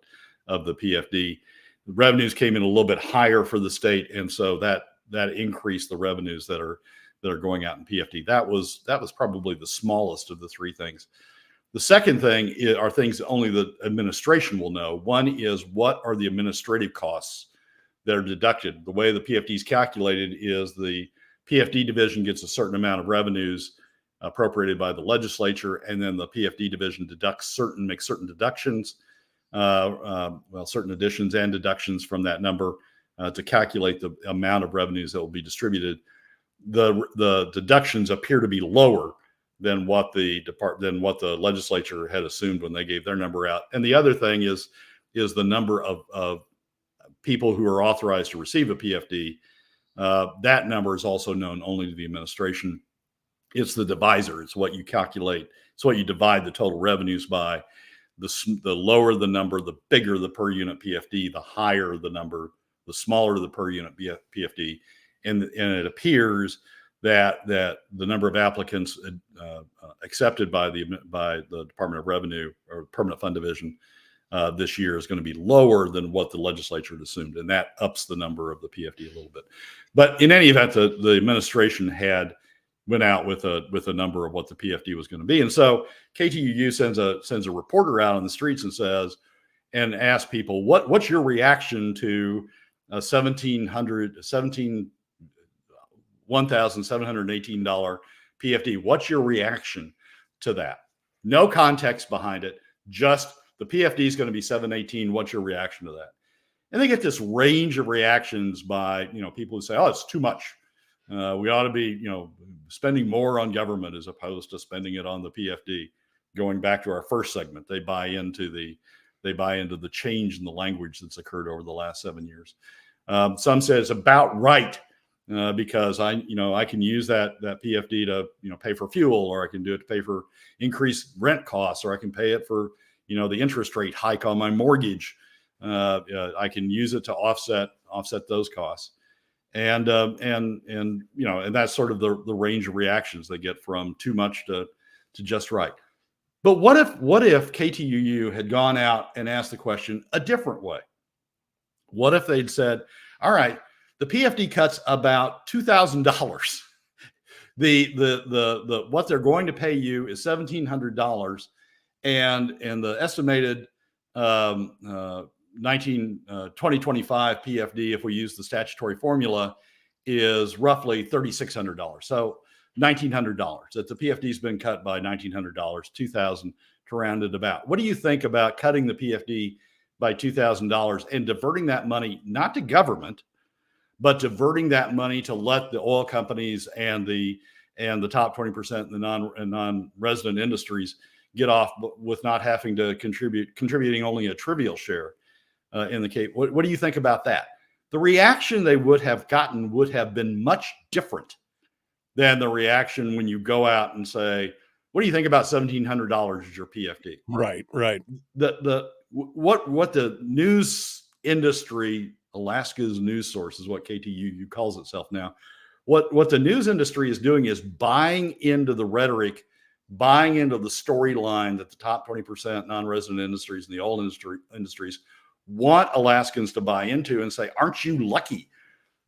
PFD. The revenues came in a little bit higher for the state, and so that increased the revenues that are going out in PFD. That was probably the smallest of the 3 things. The second thing are things that only the administration will know. One is, what are the administrative costs that are deducted? The way the PFD is calculated is the PFD division gets a certain amount of revenues appropriated by the legislature, and then the PFD division makes certain deductions, certain additions and deductions from that number to calculate the amount of revenues that will be distributed. The deductions appear to be lower than what the legislature had assumed when they gave their number out. And the other thing is the number of people who are authorized to receive a PFD. That number is also known only to the administration. It's the divisor. It's what you calculate. It's what you divide the total revenues by. The lower the number, the bigger the per unit PFD, the higher the number, the smaller the per unit PFD. And it appears that the number of applicants accepted by the Department of Revenue or Permanent Fund Division this year is going to be lower than what the legislature had assumed, and that ups the number of the PFD a little bit. But in any event, the administration went out with a number of what the PFD was going to be, and so KTUU sends a reporter out on the streets and asks people, what's your reaction to $1,718 PFD? What's your reaction to that? No context behind it, just the PFD is going to be $718. What's your reaction to that? And they get this range of reactions by, people who say, oh, it's too much. We ought to be, spending more on government as opposed to spending it on the PFD. Going back to our first segment, they buy into the they buy into the change in the language that's occurred over the last 7 years. Some say it's about right because I can use that PFD to pay for fuel, or I can do it to pay for increased rent costs, or I can pay it for the interest rate hike on my mortgage. I can use it to offset those costs, and that's sort of the range of reactions they get from too much to just right. But what if KTUU had gone out and asked the question a different way? What if they'd said, all right, the PFD cuts about $2,000. The what they're going to pay you is $1,700, and the estimated 2025 PFD, if we use the statutory formula, is roughly $3,600. So $1,900. That the PFD's been cut by $1,900, $2,000 to round it about. What do you think about cutting the PFD by $2,000 and diverting that money not to government, but diverting that money to let the oil companies and the top 20% in the non-resident industries get off with not having to contributing only a trivial share in the case? What do you think about that? The reaction they would have gotten would have been much different than the reaction when you go out and say, what do you think about $1,700 as your PFD? Right. What the news industry, Alaska's news source is what KTUU calls itself now. What the news industry is doing is buying into the rhetoric, buying into the storyline that the top 20% non-resident industries and the oil industries want Alaskans to buy into, and say, aren't you lucky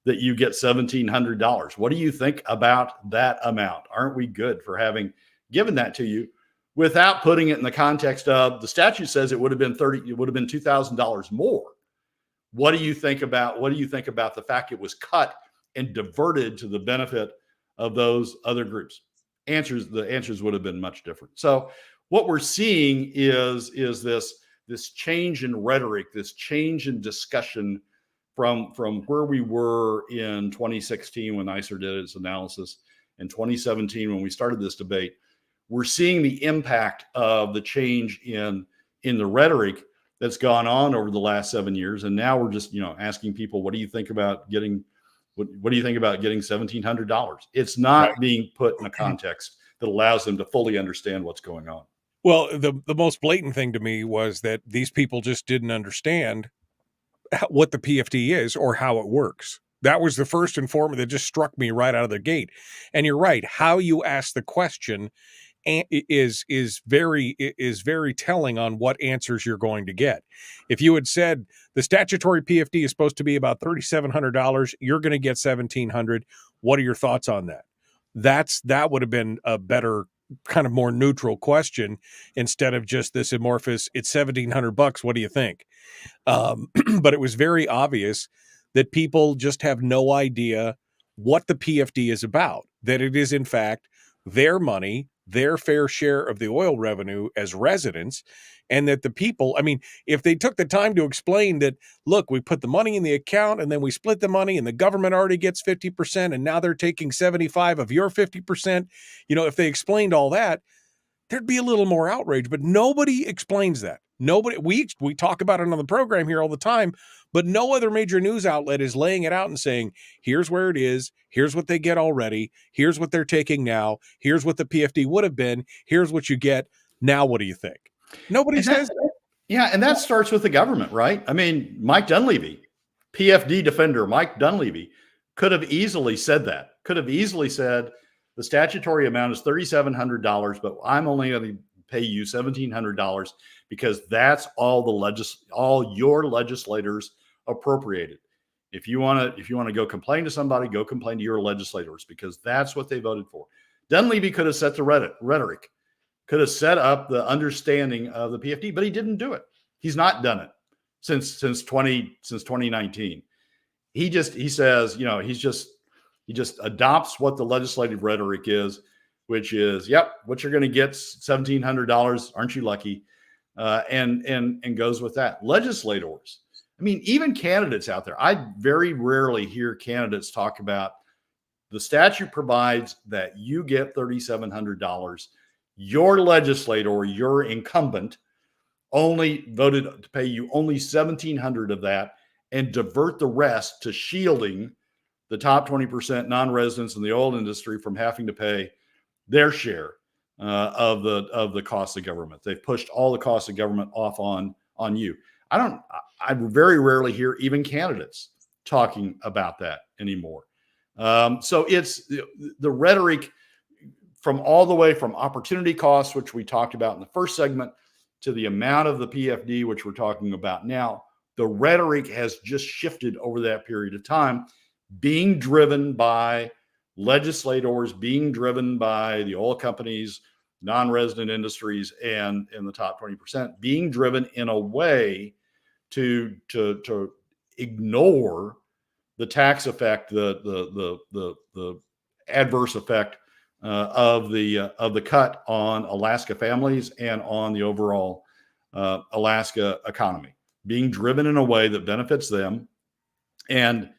that you get $1,700? What do you think about that amount? Aren't we good for having given that to you, without putting it in the context of the statute says it would have been $2,000 more? What do you think about the fact it was cut and diverted to the benefit of those other groups? The answers would have been much different. So what we're seeing is this change in rhetoric, this change in discussion from where we were in 2016 when NYSER did its analysis, in 2017 when we started this debate. We're seeing the impact of the change in the rhetoric that's gone on over the last 7 years, and now we're just asking people, what do you think about getting $1,700? It's not being put in a context that allows them to fully understand what's going on. Well, the most blatant thing to me was that these people just didn't understand what the PFD is or how it works. That was the first and foremost that just struck me right out of the gate. And you're right, how you ask the question is very telling on what answers you're going to get. If you had said the statutory PFD is supposed to be about $3,700, you're going to get $1,700. What are your thoughts on that? That would have been a better, kind of more neutral question, instead of just this amorphous, it's $1,700. What do you think? But it was very obvious that people just have no idea what the PFD is about, that it is in fact their money, their fair share of the oil revenue as residents, and that the people, I mean, if they took the time to explain that, look, we put the money in the account and then we split the money and the government already gets 50% and now they're taking 75 of your 50%, if they explained all that, there'd be a little more outrage, but nobody explains that. Nobody, we talk about it on the program here all the time, but no other major news outlet is laying it out and saying, here's where it is, here's what they get already, here's what they're taking now, here's what the PFD would have been, here's what you get, now what do you think? Nobody says that. Yeah, and that starts with the government, right? I mean, Mike Dunleavy, PFD defender Mike Dunleavy, could have easily said that, could have easily said, the statutory amount is $3,700, but I'm only going to pay you $1,700 because that's all your legislators appropriated. If you want to go complain to somebody, go complain to your legislators because that's what they voted for. Dunleavy could have set the rhetoric, could have set up the understanding of the PFD, but he didn't do it. He's not done it since 2019. He says, he just adopts what the legislative rhetoric is, which is, yep, what you're going to get $1,700. Aren't you lucky? And goes with that. Legislators, I mean, even candidates out there, I very rarely hear candidates talk about the statute provides that you get $3,700. Your legislator, your incumbent, only voted to pay you only $1,700 of that and divert the rest to shielding the top 20% non-residents in the oil industry from having to pay their share of the cost of government. They've pushed all the cost of government off on you. I very rarely hear even candidates talking about that anymore. So it's the rhetoric from all the way from opportunity costs, which we talked about in the first segment, to the amount of the PFD, which we're talking about now. The rhetoric has just shifted over that period of time, being driven by legislators, being driven by the oil companies, non-resident industries, and the top 20%, being driven in a way to ignore the tax effect, the adverse effect of the cut on Alaska families and on the overall Alaska economy, being driven in a way that benefits them and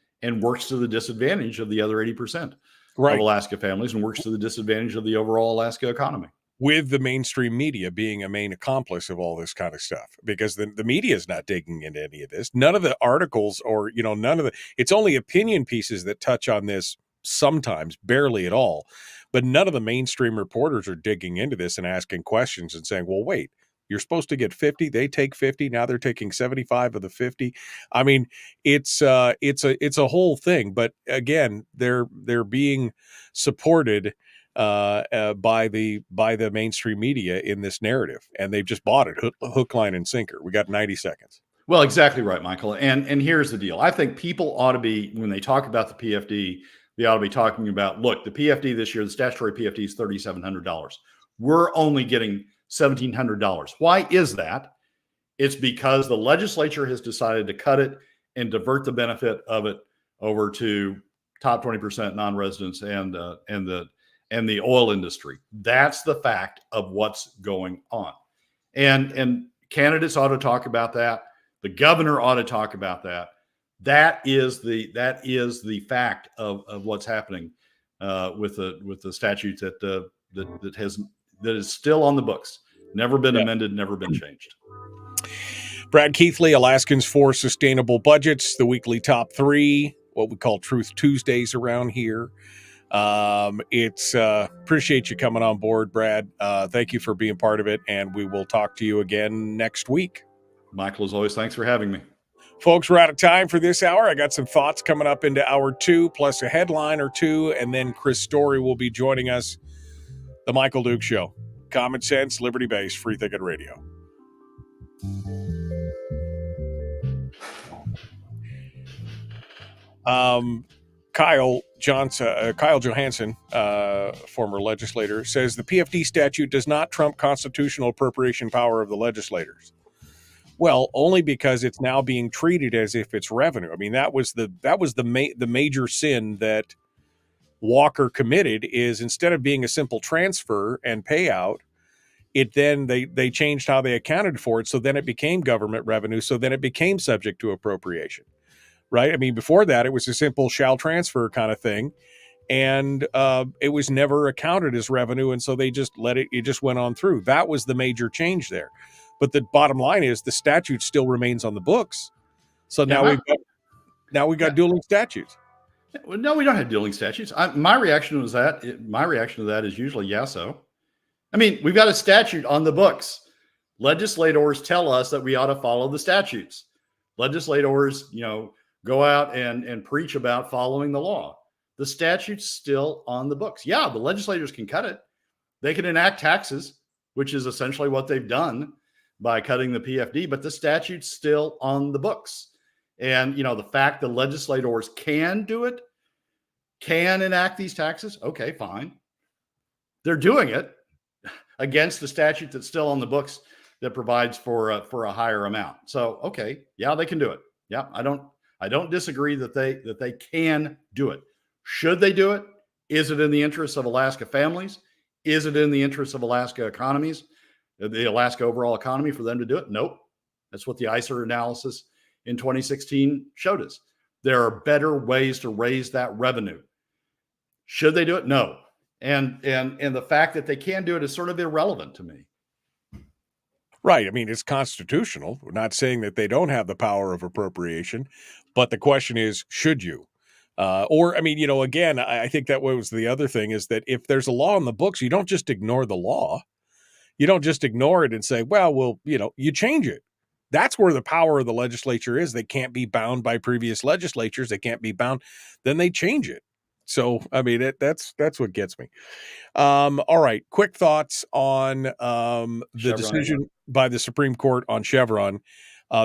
works to the disadvantage of the other 80% Right. of Alaska families and works to the disadvantage of the overall Alaska economy. With the mainstream media being a main accomplice of all this kind of stuff, because the media is not digging into any of this. None of the articles or, it's only opinion pieces that touch on this sometimes, barely at all. But none of the mainstream reporters are digging into this and asking questions and saying, well, wait, you're supposed to get 50. They take 50. Now they're taking 75 of the 50. I mean, it's a whole thing. But again, they're being supported by the mainstream media in this narrative, and they've just bought it hook, line, and sinker. We got 90 seconds. Well, exactly right, Michael. And here's the deal. I think people ought to be, when they talk about the PFD, they ought to be talking about, look, the PFD this year, the statutory PFD is $3,700. We're only getting $1,700. Why is that? It's because the legislature has decided to cut it and divert the benefit of it over to top 20% non-residents and the oil industry. That's the fact of what's going on. And candidates ought to talk about that. The governor ought to talk about that. That is the fact of what's happening with the statute that is still on the books, never been amended, never been changed. Brad Keithley, Alaskans for Sustainable Budgets, the weekly top three, what we call Truth Tuesdays around here. It's appreciate you coming on board, Brad. Thank you for being part of it, and we will talk to you again next week. Michael, as always, thanks for having me. Folks, we're out of time for this hour. I got some thoughts coming up into hour 2, plus a headline or two, and then Chris Story will be joining us. The Michael Duke Show. Common sense, liberty-based, free-thinking radio. Kyle Johansson, former legislator, says the PFD statute does not trump constitutional appropriation power of the legislators. Well, only because it's now being treated as if it's revenue. I mean, that was the major sin that Walker committed, is instead of being a simple transfer and payout, they changed how they accounted for it. So then it became government revenue. So then it became subject to appropriation, right? I mean, before that, it was a simple shall transfer kind of thing. And it was never accounted as revenue. And so they just it just went on through. That was the major change there. But the bottom line is the statute still remains on the books. So now we've got dueling statutes. Well, no, we don't have dueling statutes. My reaction to that is usually yes. So, I mean, we've got a statute on the books. Legislators tell us that we ought to follow the statutes. Legislators, go out and preach about following the law. The statute's still on the books. Yeah, the legislators can cut it. They can enact taxes, which is essentially what they've done by cutting the PFD, but the statute's still on the books. And, the fact that legislators can do it, can enact these taxes, okay, fine. They're doing it against the statute that's still on the books that provides for a higher amount. So, okay, yeah, they can do it. Yeah, I don't disagree that they can do it. Should they do it? Is it in the interest of Alaska families? Is it in the interest of Alaska economies, the Alaska overall economy, for them to do it? Nope. That's what the ICER analysis in 2016 showed us. There are better ways to raise that revenue. Should they do it? No. And the fact that they can do it is sort of irrelevant to me. Right. I mean, it's constitutional. We're not saying that they don't have the power of appropriation, but the question is, should you? Or, I mean, again, I think that was the other thing is that if there's a law in the books, you don't just ignore the law. You don't just ignore it and say, well, you change it. That's where the power of the legislature is. They can't be bound by previous legislatures. They can't be bound. Then they change it. So, I mean, that's what gets me. All right. Quick thoughts on the Chevron. decision by the Supreme Court on Chevron.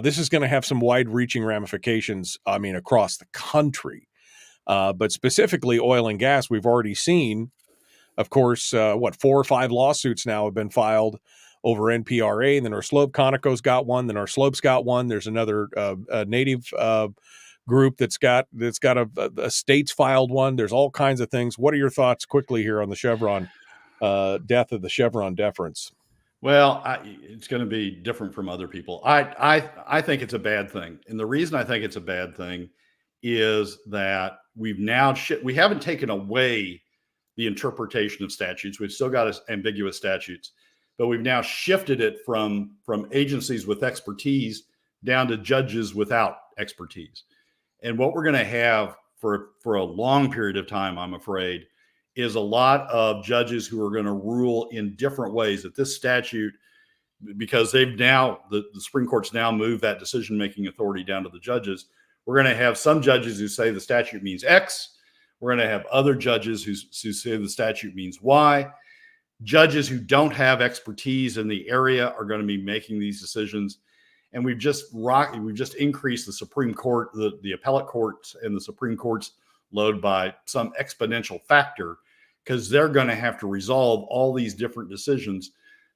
This is going to have some wide-reaching ramifications, I mean, across the country. But specifically oil and gas, we've already seen, of course, 4 or 5 lawsuits now have been filed over NPRA. And then our Slope Conoco's got one. Then our Slope's got one. There's another native group that's got a states filed one. There's all kinds of things. What are your thoughts quickly here on the Chevron death of the Chevron deference? Well, it's going to be different from other people. I think it's a bad thing. And the reason I think it's a bad thing is that we haven't taken away the interpretation of statutes. We've still got ambiguous statutes, but we've now shifted it from agencies with expertise down to judges without expertise. And what we're going to have for a long period of time, I'm afraid, is a lot of judges who are going to rule in different ways that this statute, because the Supreme Court's now moved that decision-making authority down to the judges. We're going to have some judges who say the statute means X. We're going to have other judges who say the statute means Y. Judges who don't have expertise in the area are going to be making these decisions. And we've just increased the Supreme Court, the appellate courts and the Supreme Court's load by some exponential factor, because they're going to have to resolve all these different decisions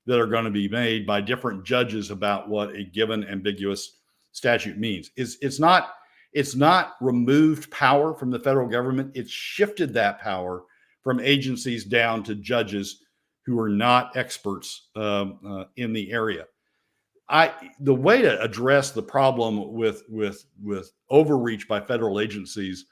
that are going to be made by different judges about what a given ambiguous statute means. It's not removed power from the federal government. It's shifted that power from agencies down to judges who are not experts in the area. The way to address the problem with overreach by federal agencies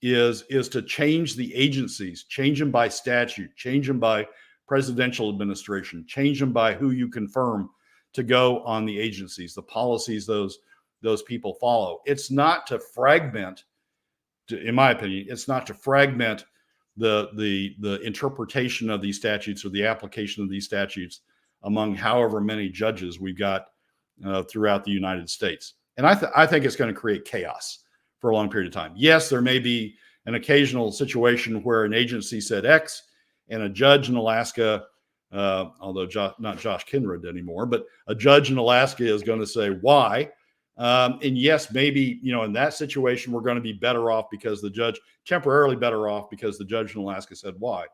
is to change the agencies, change them by statute, change them by presidential administration, change them by who you confirm to go on the agencies, the policies those people follow. It's not to fragment, in my opinion, it's not to fragment the interpretation of these statutes or the application of these statutes among however many judges we've got throughout the United States. And I think it's going to create chaos for a long period of time. Yes, there may be an occasional situation where an agency said X and a judge in Alaska, although not Josh Kinrod anymore, but a judge in Alaska is going to say Y. And yes, maybe, in that situation, we're going to be better off because temporarily better off because the judge in Alaska said Y.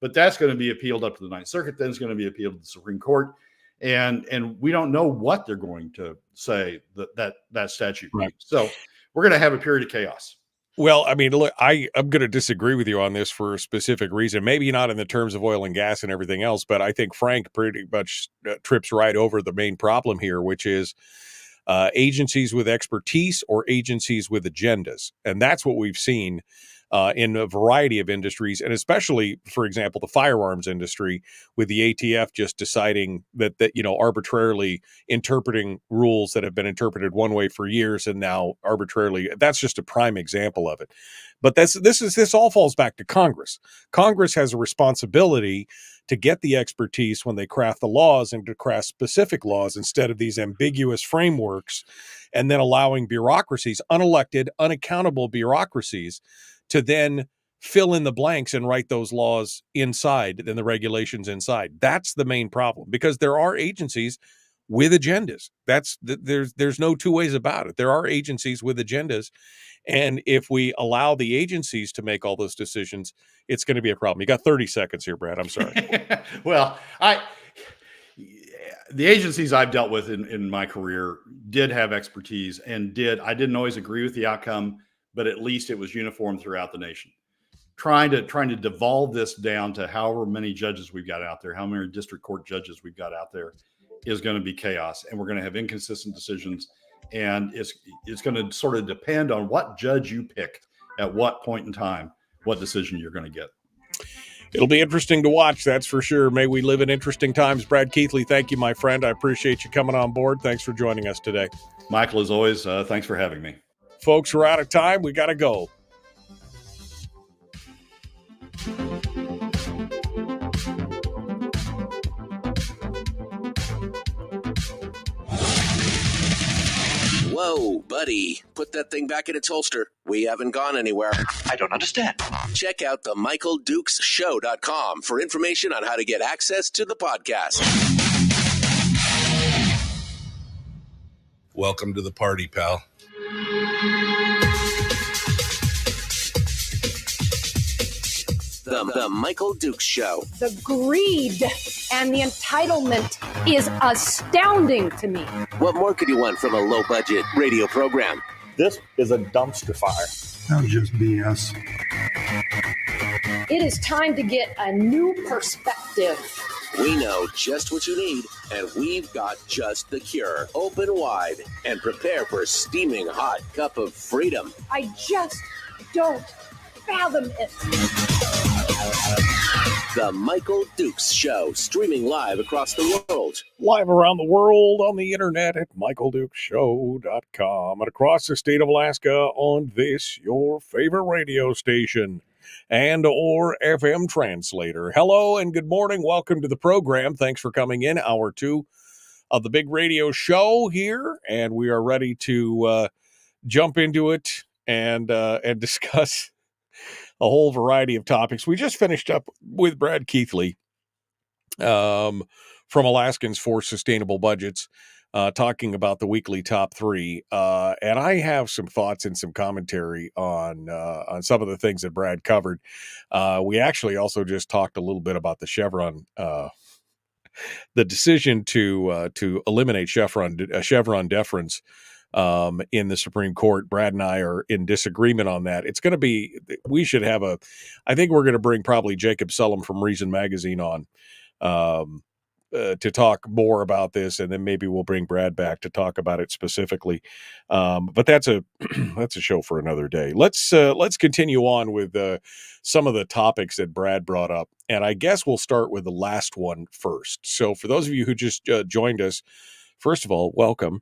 But that's going to be appealed up to the Ninth Circuit. Then it's going to be appealed to the Supreme Court. And we don't know what they're going to say that statute means. Right. So we're going to have a period of chaos. Well, I mean, look, I'm going to disagree with you on this for a specific reason. Maybe not in the terms of oil and gas and everything else, but I think Frank pretty much trips right over the main problem here, which is agencies with expertise or agencies with agendas. And that's what we've seen in a variety of industries, and especially, for example, the firearms industry, with the ATF just deciding that arbitrarily interpreting rules that have been interpreted one way for years, and now arbitrarily. That's just a prime example of it. But this all falls back to Congress. Congress has a responsibility to get the expertise when they craft the laws and to craft specific laws instead of these ambiguous frameworks, and then allowing bureaucracies, unelected, unaccountable bureaucracies, to then fill in the blanks and write those laws inside and the regulations inside. That's the main problem, because there are agencies with agendas. There's no two ways about it. There are agencies with agendas. And if we allow the agencies to make all those decisions, it's going to be a problem. You got 30 seconds here, Brad. I'm sorry. Well, the agencies I've dealt with in my career did have expertise and I didn't always agree with the outcome, but at least it was uniform throughout the nation. Trying to devolve this down to however many judges we've got out there, how many district court judges we've got out there, is going to be chaos, and we're going to have inconsistent decisions. And it's going to sort of depend on what judge you pick at what point in time, what decision you're going to get. It'll be interesting to watch, that's for sure. May we live in interesting times. Brad Keithley, thank you, my friend. I appreciate you coming on board. Thanks for joining us today. Michael, as always, thanks for having me. Folks, we're out of time. We got to go. Whoa, buddy. Put that thing back in its holster. We haven't gone anywhere. I don't understand. Check out the MichaelDukesShow.com for information on how to get access to the podcast. Welcome to the party, pal. The Michael Dukes Show. The greed and the entitlement is astounding to me. What more could you want from a low-budget radio program? This is a dumpster fire. That's just BS. It is time to get a new perspective. We know just what you need, and we've got just the cure. Open wide and prepare for a steaming hot cup of freedom. I just don't fathom it. The Michael Dukes Show, streaming live across the world. Live around the world on the internet at michaeldukeshow.com and across the state of Alaska on this, your favorite radio station and or FM translator. Hello and good morning. Welcome to the program. Thanks for coming in. Hour 2 of the big radio show here, and we are ready to jump into it and discuss a whole variety of topics. We just finished up with Brad Keithley from Alaskans for Sustainable Budgets, talking about the weekly top 3. And I have some thoughts and some commentary on some of the things that Brad covered. We actually also just talked a little bit about the Chevron, the decision to eliminate Chevron deference in the Supreme Court. Brad and I are in disagreement on that. It's going to be, we should have I think we're going to bring probably Jacob Sullum from Reason Magazine on to talk more about this, and then maybe we'll bring Brad back to talk about it specifically. But that's a show for another day. Let's continue on with some of the topics that Brad brought up, and I guess we'll start with the last one first. So for those of you who just joined us, first of all, welcome.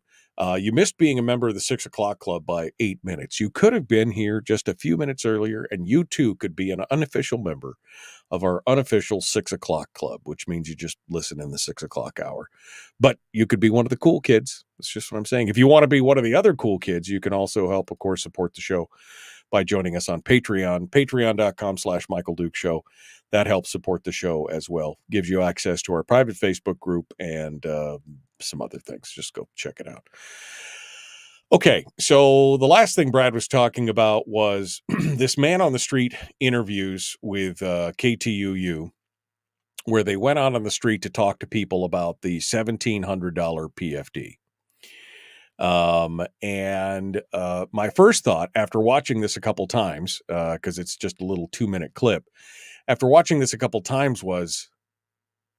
You missed being a member of the 6 o'clock club by 8 minutes. You could have been here just a few minutes earlier, and you too could be an unofficial member of our unofficial 6 o'clock club, which means you just listen in the 6 o'clock hour. But you could be one of the cool kids. That's just what I'm saying. If you want to be one of the other cool kids, you can also help, of course, support the show by joining us on Patreon, patreon.com/Michael Dukes Show. That helps support the show as well. Gives you access to our private Facebook group and some other things. Just go check it out. Okay, so the last thing Brad was talking about was this man on the street interviews with KTUU, where they went out on the street to talk to people about the $1,700 PFD. And my first thought after watching this a couple times, because it's just a little 2-minute clip, after watching this a couple times was,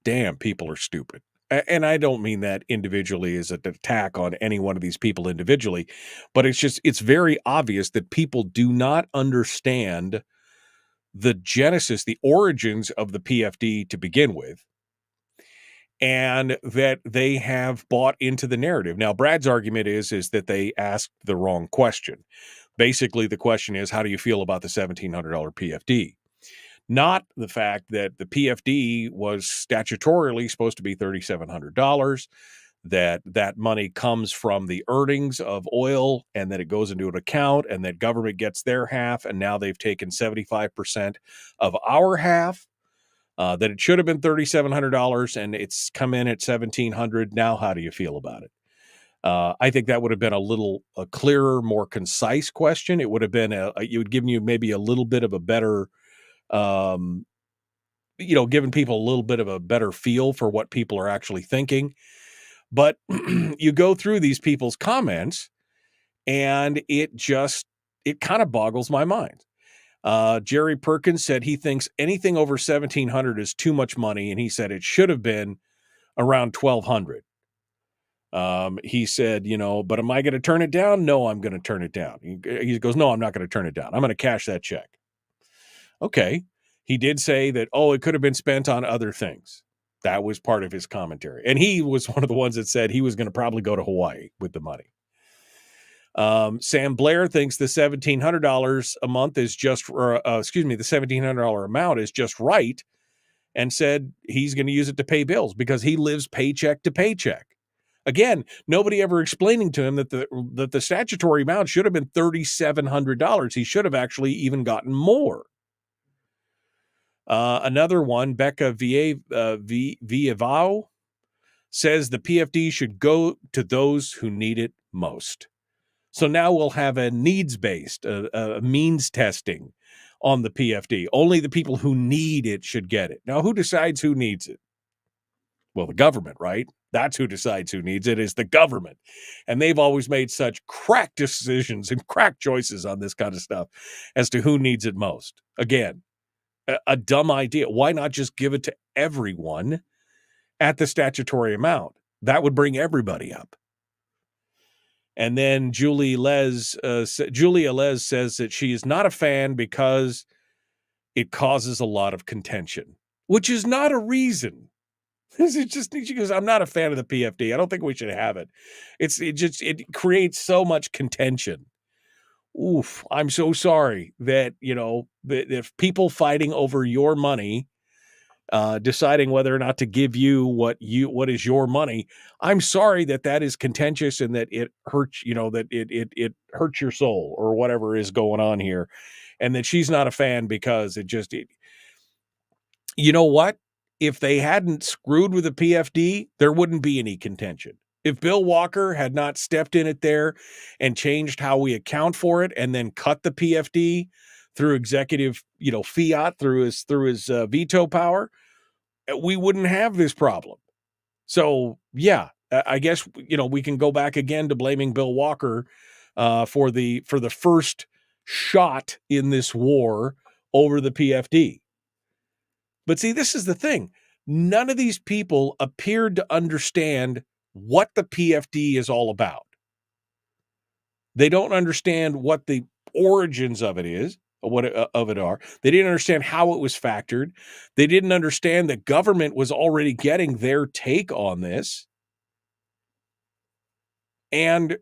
damn, people are stupid. And I don't mean that individually as an attack on any one of these people individually, but it's very obvious that people do not understand the genesis, the origins of the PFD to begin with, and that they have bought into the narrative. Now, Brad's argument is that they asked the wrong question. Basically, the question is, how do you feel about the $1,700 PFD? Not the fact that the PFD was statutorily supposed to be $3,700, that money comes from the earnings of oil and that it goes into an account and that government gets their half, and now they've taken 75% of our half, that it should have been $3,700 and it's come in at $1,700. Now, how do you feel about it? I think that would have been a clearer, more concise question. It would have been, it would give you maybe a little bit of a better, giving people a little bit of a better feel for what people are actually thinking. But you go through these people's comments and it kind of boggles my mind. Jerry Perkins said he thinks anything over $1,700 is too much money. And he said it should have been around $1,200. He said, but am I going to turn it down? No, I'm going to turn it down. He goes, no, I'm not going to turn it down. I'm going to cash that check. Okay. He did say that, it could have been spent on other things. That was part of his commentary. And he was one of the ones that said he was going to probably go to Hawaii with the money. Sam Blair thinks the $1,700 a month is just, the $1,700 amount is just right, and said he's going to use it to pay bills because he lives paycheck to paycheck. Again, nobody ever explaining to him that the statutory amount should have been $3,700. He should have actually even gotten more. Another one, Becca Villavao, says the PFD should go to those who need it most. So now we'll have a needs-based, a means testing on the PFD. Only the people who need it should get it. Now, who decides who needs it? Well, the government, right? That's who decides who needs it, is the government. And they've always made such crack decisions and crack choices on this kind of stuff as to who needs it most. Again, a dumb idea. Why not just give it to everyone at the statutory amount? That would bring everybody up. And then Julia Les says that she is not a fan because it causes a lot of contention, which is not a reason. She goes, I'm not a fan of the PFD. I don't think we should have it. It creates so much contention. Oof, I'm so sorry that, that if people fighting over your money, deciding whether or not to give you what is your money, I'm sorry that is contentious and that it hurts, that it hurts your soul or whatever is going on here. And that she's not a fan because you know what? If they hadn't screwed with the PFD, there wouldn't be any contention. If Bill Walker had not stepped in it there and changed how we account for it and then cut the PFD through executive, fiat, through his veto power, we wouldn't have this problem. So, yeah, I guess, we can go back again to blaming Bill Walker for the first shot in this war over the PFD. But see, this is the thing. None of these people appeared to understand what the PFD is all about. They don't understand what the origins of it is, or what of it are. They didn't understand how it was factored. They didn't understand that government was already getting their take on this. And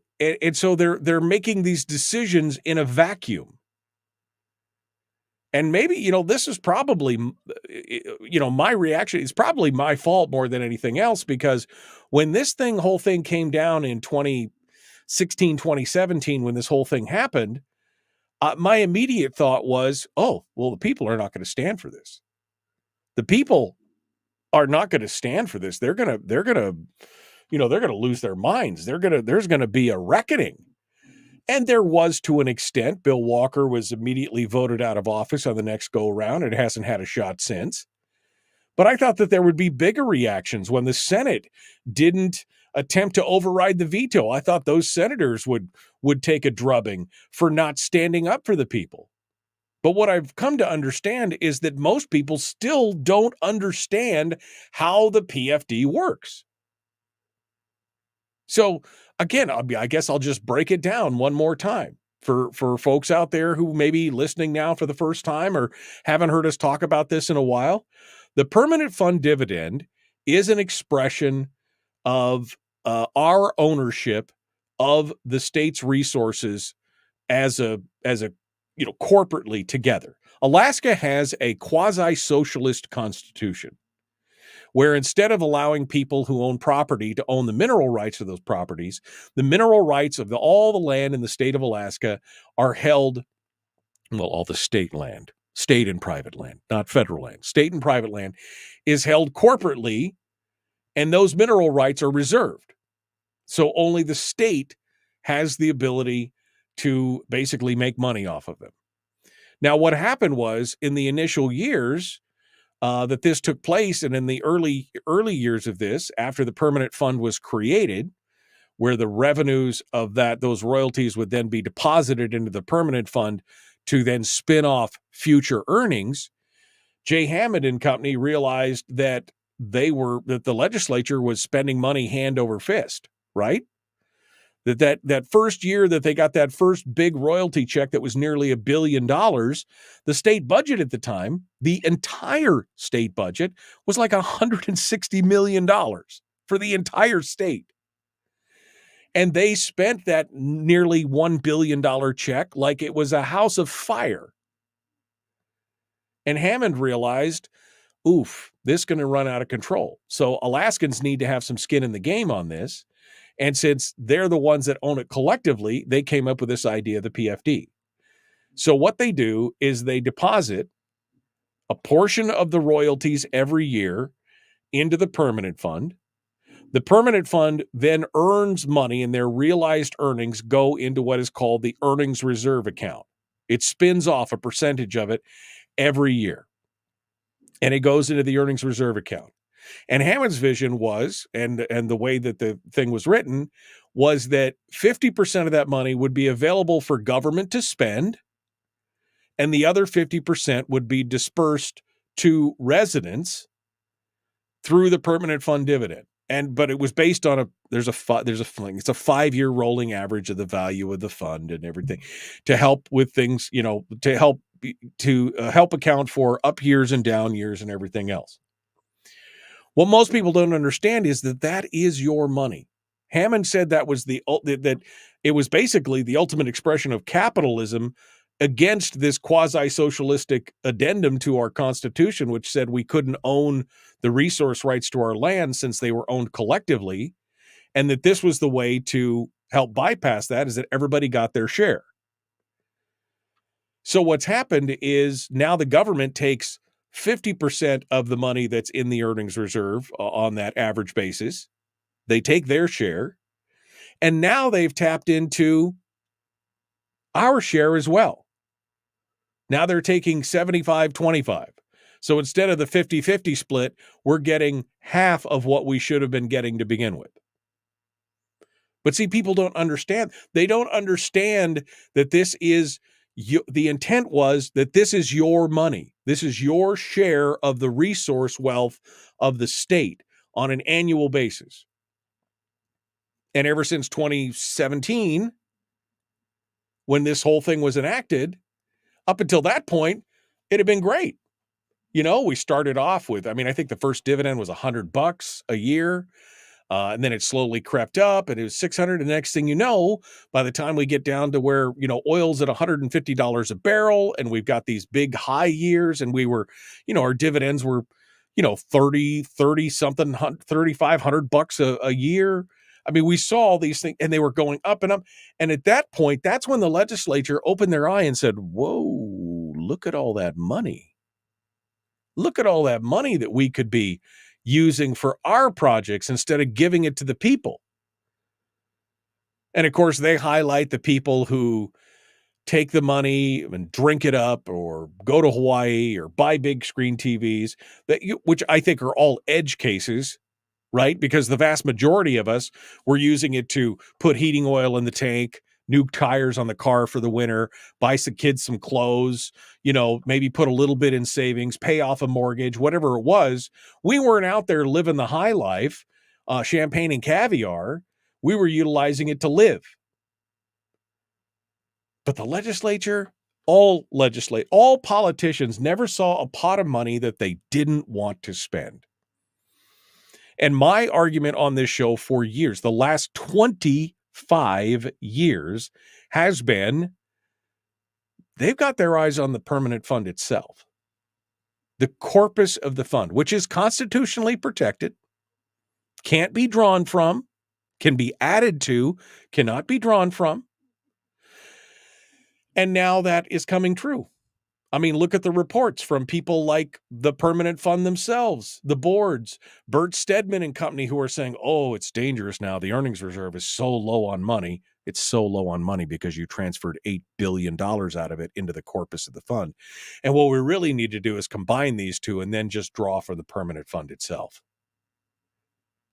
so they're making these decisions in a vacuum. And maybe, this is probably, my reaction is probably my fault more than anything else, because when this whole thing came down in 2016, 2017, when this whole thing happened, my immediate thought was, the people are not going to stand for this. The people are not going to stand for this. They're going to lose their minds. There's going to be a reckoning. And there was, to an extent. Bill Walker was immediately voted out of office on the next go-around and hasn't had a shot since. But I thought that there would be bigger reactions when the Senate didn't attempt to override the veto. I thought those senators would take a drubbing for not standing up for the people. But what I've come to understand is that most people still don't understand how the PFD works. So again, I guess I'll just break it down one more time for folks out there who may be listening now for the first time or haven't heard us talk about this in a while. The permanent fund dividend is an expression of our ownership of the state's resources as a corporately together. Alaska has a quasi-socialist constitution, where instead of allowing people who own property to own the mineral rights of those properties, the mineral rights of all the land in the state of Alaska are held, all the state land, state and private land, not federal land, state and private land is held corporately, and those mineral rights are reserved. So only the state has the ability to basically make money off of them. Now, what happened was in the initial years, that this took place, and in the early years of this, after the permanent fund was created, where the revenues of those royalties would then be deposited into the permanent fund to then spin off future earnings, Jay Hammond and company realized that the legislature was spending money hand over fist, right? That first year that they got that first big royalty check that was nearly $1 billion, the state budget at the time, the entire state budget was like $160 million for the entire state. And they spent that nearly $1 billion check like it was a house of fire. And Hammond realized, oof, this is going to run out of control. So Alaskans need to have some skin in the game on this. And since they're the ones that own it collectively, they came up with this idea of the PFD. So what they do is they deposit a portion of the royalties every year into the permanent fund. The permanent fund then earns money, and their realized earnings go into what is called the earnings reserve account. It spins off a percentage of it every year, and it goes into the earnings reserve account. And Hammond's vision was, and the way that the thing was written, was that 50% of that money would be available for government to spend, and the other 50% would be dispersed to residents through the permanent fund dividend. But it was based on it's a 5-year rolling average of the value of the fund and everything to help with things, to help account for up years and down years and everything else. What most people don't understand is that is your money. Hammond said that it was basically the ultimate expression of capitalism against this quasi-socialistic addendum to our Constitution, which said we couldn't own the resource rights to our land since they were owned collectively, and that this was the way to help bypass that, is that everybody got their share. So what's happened is now the government takes 50% of the money that's in the earnings reserve on that average basis. They take their share, and now they've tapped into our share as well. Now they're taking 75-25. So instead of the 50-50 split, we're getting half of what we should have been getting to begin with. But see, people don't understand. They don't understand that this is the intent was that this is your money. This is your share of the resource wealth of the state on an annual basis. And ever since 2017, when this whole thing was enacted, up until that point, it had been great. We started off with, I think the first dividend was $100 a year. And then it slowly crept up, and it was $600. And the next thing you know, by the time we get down to where, oil's at $150 a barrel, and we've got these big high years, and we were, our dividends were, 30 something, $3,500 a year. We saw all these things, and they were going up and up. And at that point, that's when the legislature opened their eye and said, whoa, look at all that money. Look at all that money that we could be using for our projects instead of giving it to the people. And of course, they highlight the people who take the money and drink it up, or go to Hawaii, or buy big screen TVs, which I think are all edge cases, right? Because the vast majority of us were using it to put heating oil in the tank, new tires on the car for the winter, buy some kids some clothes, maybe put a little bit in savings, pay off a mortgage, whatever it was. We weren't out there living the high life, champagne and caviar. We were utilizing it to live. But the legislature, all politicians never saw a pot of money that they didn't want to spend. And my argument on this show for years, the last 25 years, has been they've got their eyes on the permanent fund itself. The corpus of the fund, which is constitutionally protected, can't be drawn from, can be added to, cannot be drawn from. And now that is coming true. Look at the reports from people like the permanent fund themselves, the boards, Bert Stedman and company, who are saying, oh, it's dangerous now. The earnings reserve is so low on money. It's so low on money because you transferred $8 billion out of it into the corpus of the fund. And what we really need to do is combine these two and then just draw for the permanent fund itself.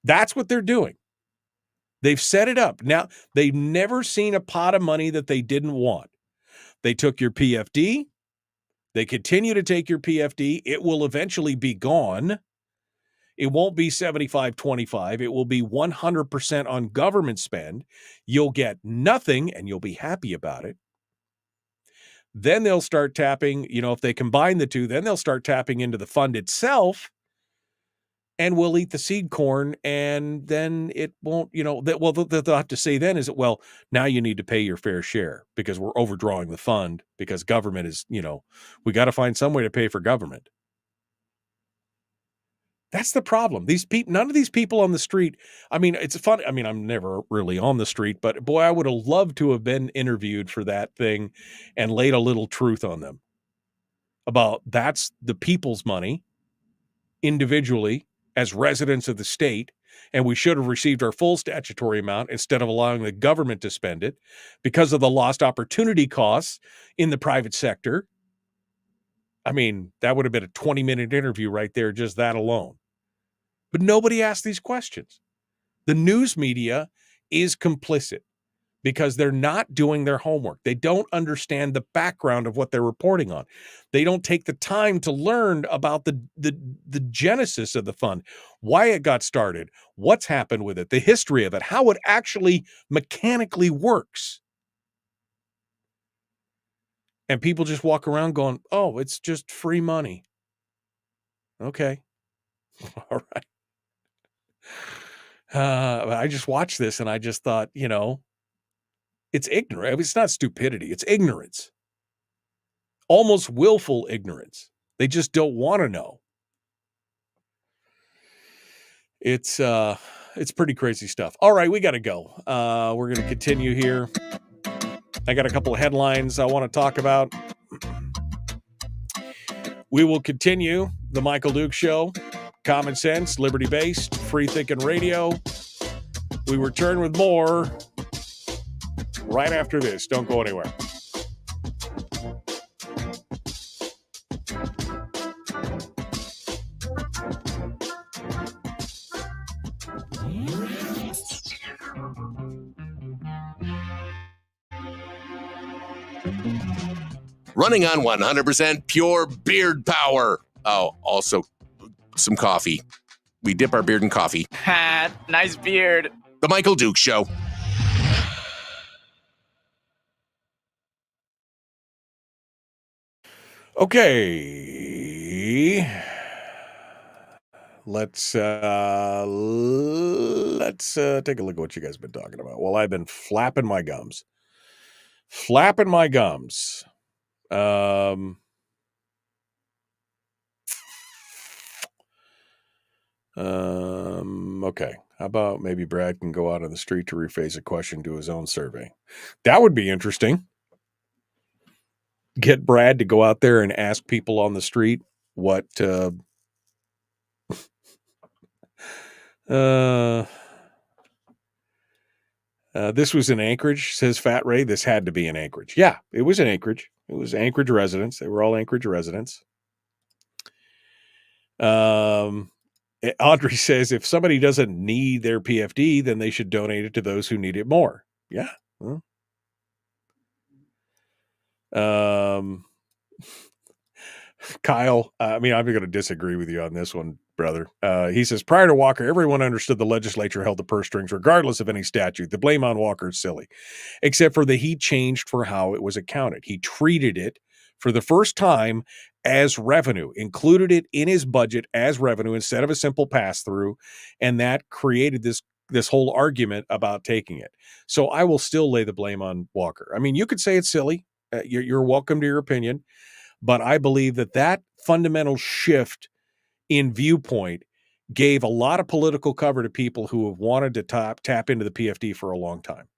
That's what they're doing. They've set it up. Now, they've never seen a pot of money that they didn't want. They took your PFD. They continue to take your PFD. It will eventually be gone. It won't be 75-25. It will be 100% on government spend. You'll get nothing and you'll be happy about it. Then they'll start tapping, if they combine the two, then they'll start tapping into the fund itself, and we'll eat the seed corn, and then it won't, they'll have to say then is, well, now you need to pay your fair share because we're overdrawing the fund because government is, we got to find some way to pay for government. That's the problem. None of these people on the street, it's funny. I'm never really on the street, but boy, I would have loved to have been interviewed for that thing and laid a little truth on them about that's the people's money individually as residents of the state, and we should have received our full statutory amount instead of allowing the government to spend it because of the lost opportunity costs in the private sector. That would have been a 20-minute interview right there, just that alone. But nobody asked these questions. The news media is complicit because they're not doing their homework. They don't understand the background of what they're reporting on. They don't take the time to learn about the genesis of the fund, why it got started, what's happened with it, the history of it, how it actually mechanically works. And people just walk around going, oh, it's just free money. Okay. All right. I just watched this and I just thought, it's ignorant. It's not stupidity. It's ignorance. Almost willful ignorance. They just don't want to know. It's pretty crazy stuff. All right, we got to go. We're going to continue here. I got a couple of headlines I want to talk about. We will continue the Michael Duke Show. Common sense, liberty-based, free-thinking radio. We return with more right after this. Don't go anywhere. Running on 100% pure beard power. Oh, also some coffee. We dip our beard in coffee. Ha, nice beard. The Michael Duke Show. Okay. Let's take a look at what you guys have been talking about. Well, I've been flapping my gums. Okay. How about maybe Brad can go out on the street to rephrase a question to his own survey? That would be interesting. Get Brad to go out there and ask people on the street what this was in Anchorage, says Fat Ray. This had to be in Anchorage. Yeah, it was in Anchorage. It was Anchorage residents. They were all Anchorage residents. Audrey says if somebody doesn't need their PFD, then they should donate it to those who need it more. Yeah. Well. Kyle, I'm going to disagree with you on this one, brother. He says, prior to Walker, everyone understood the legislature held the purse strings regardless of any statute. The blame on Walker is silly, except for that he changed for how it was accounted. He treated it for the first time as revenue, included it in his budget as revenue instead of a simple pass-through, and that created this whole argument about taking it. So I will still lay the blame on Walker. You could say it's silly. You're welcome to your opinion. But I believe that fundamental shift in viewpoint gave a lot of political cover to people who have wanted to tap into the PFD for a long time.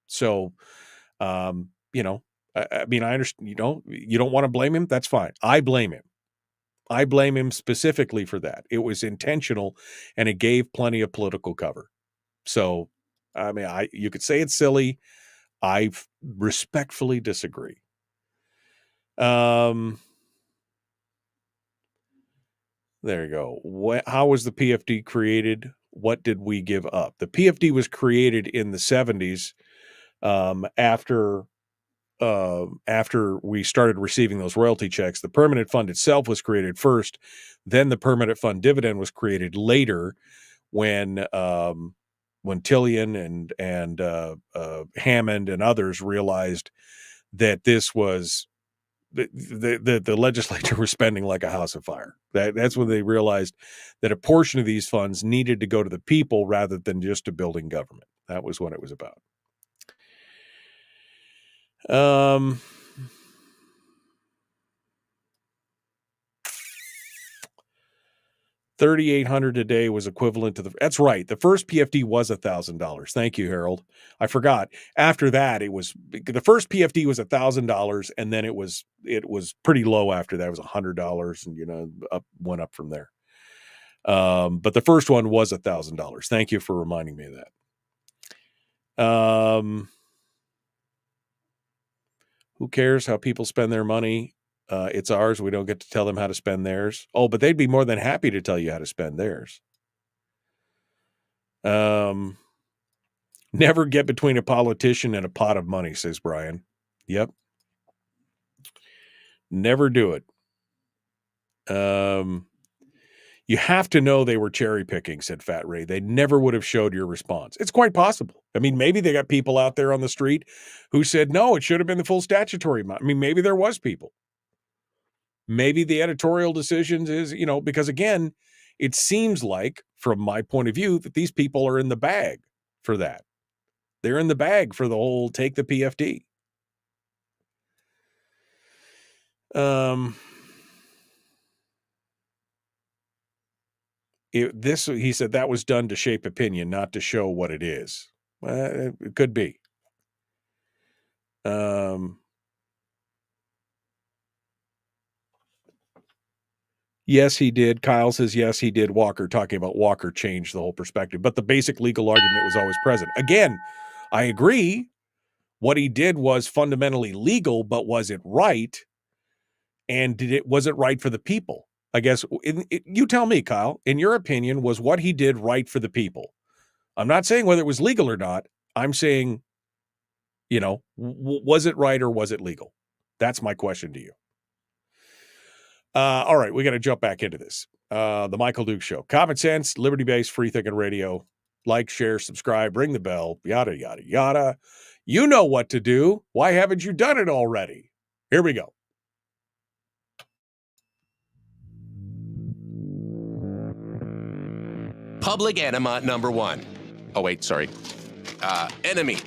So, I understand, you don't want to blame him. That's fine. I blame him. I blame him specifically for that. It was intentional and it gave plenty of political cover. So, you could say it's silly. I respectfully disagree. There you go. How was the PFD created? What did we give up? The PFD was created in the 70s after after we started receiving those royalty checks. The permanent fund itself was created first, then the permanent fund dividend was created later when Tillian and Hammond and others realized that this was the legislature was spending like a house of fire. That's when they realized that a portion of these funds needed to go to the people rather than just to building government. That was what it was about. 3,800 a day was equivalent to that's right. The first PFD was $1,000. Thank you, Harold. I forgot. After that, the first PFD was $1,000, and then it was pretty low after that. It was $100, and went up from there. But the first one was $1,000. Thank you for reminding me of that. Who cares how people spend their money? It's ours. We don't get to tell them how to spend theirs. Oh, but they'd be more than happy to tell you how to spend theirs. Never get between a politician and a pot of money, says Brian. Yep. Never do it. You have to know they were cherry picking, said Fat Ray. They never would have showed your response. It's quite possible. I mean, maybe they got people out there on the street who said, no, it should have been the full statutory amount. I mean, maybe there was people. Maybe the editorial decisions is, because again, it seems like, from my point of view, that these people are in the bag for that. They're in the bag for the whole take the PFD. He said that was done to shape opinion, not to show what it is. It could be. Yes, he did. Kyle says, yes, he did. Walker, talking about Walker, changed the whole perspective. But the basic legal argument was always present. Again, I agree. What he did was fundamentally legal, but was it right? And was it right for the people? I guess you tell me, Kyle, in your opinion, was what he did right for the people? I'm not saying whether it was legal or not. I'm saying, was it right or was it legal? That's my question to you. All right, we got to jump back into this. The Michael Duke Show. Common sense, liberty-based, free-thinking radio. Like, share, subscribe, ring the bell, yada, yada, yada. You know what to do. Why haven't you done it already? Here we go. Public enema number one. Oh, wait, sorry.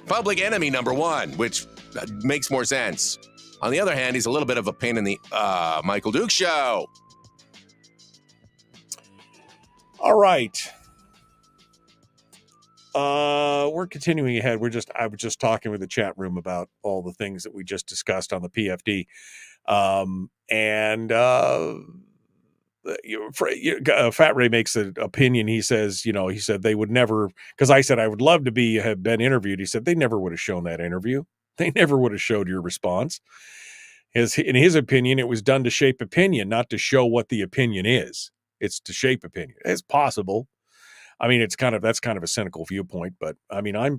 Public enemy number one, which makes more sense. On the other hand, he's a little bit of a pain in the Michael Duke Show. All right. We're continuing ahead. I was just talking with the chat room about all the things that we just discussed on the PFD. Fat Ray makes an opinion. He says, he said they would never, because I said I would love to have been interviewed. He said they never would have shown that interview. They never would have showed your response. In his opinion, it was done to shape opinion, not to show what the opinion is. It's to shape opinion. It's possible. I mean, that's kind of a cynical viewpoint, but I mean, I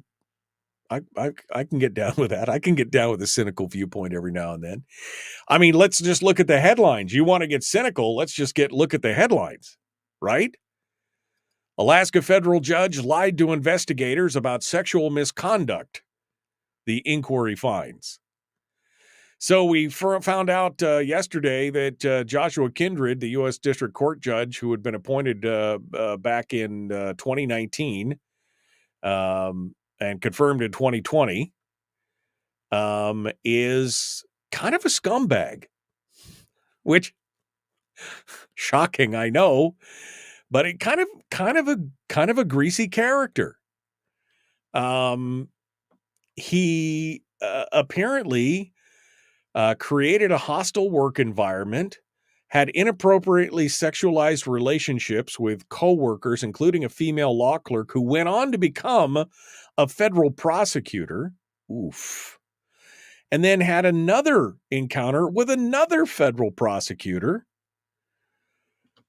can get down with that. I can get down with a cynical viewpoint every now and then. I mean, let's just look at the headlines. You want to get cynical? Let's just look at the headlines, right? Alaska federal judge lied to investigators about sexual misconduct. The inquiry finds. So we found out yesterday that Joshua Kindred, the U.S. District Court judge who had been appointed back in 2019 and confirmed in 2020, is kind of a scumbag, which shocking, I know, but it kind of a greasy character. He apparently created a hostile work environment, had inappropriately sexualized relationships with coworkers, including a female law clerk who went on to become a federal prosecutor. Oof. And then had another encounter with another federal prosecutor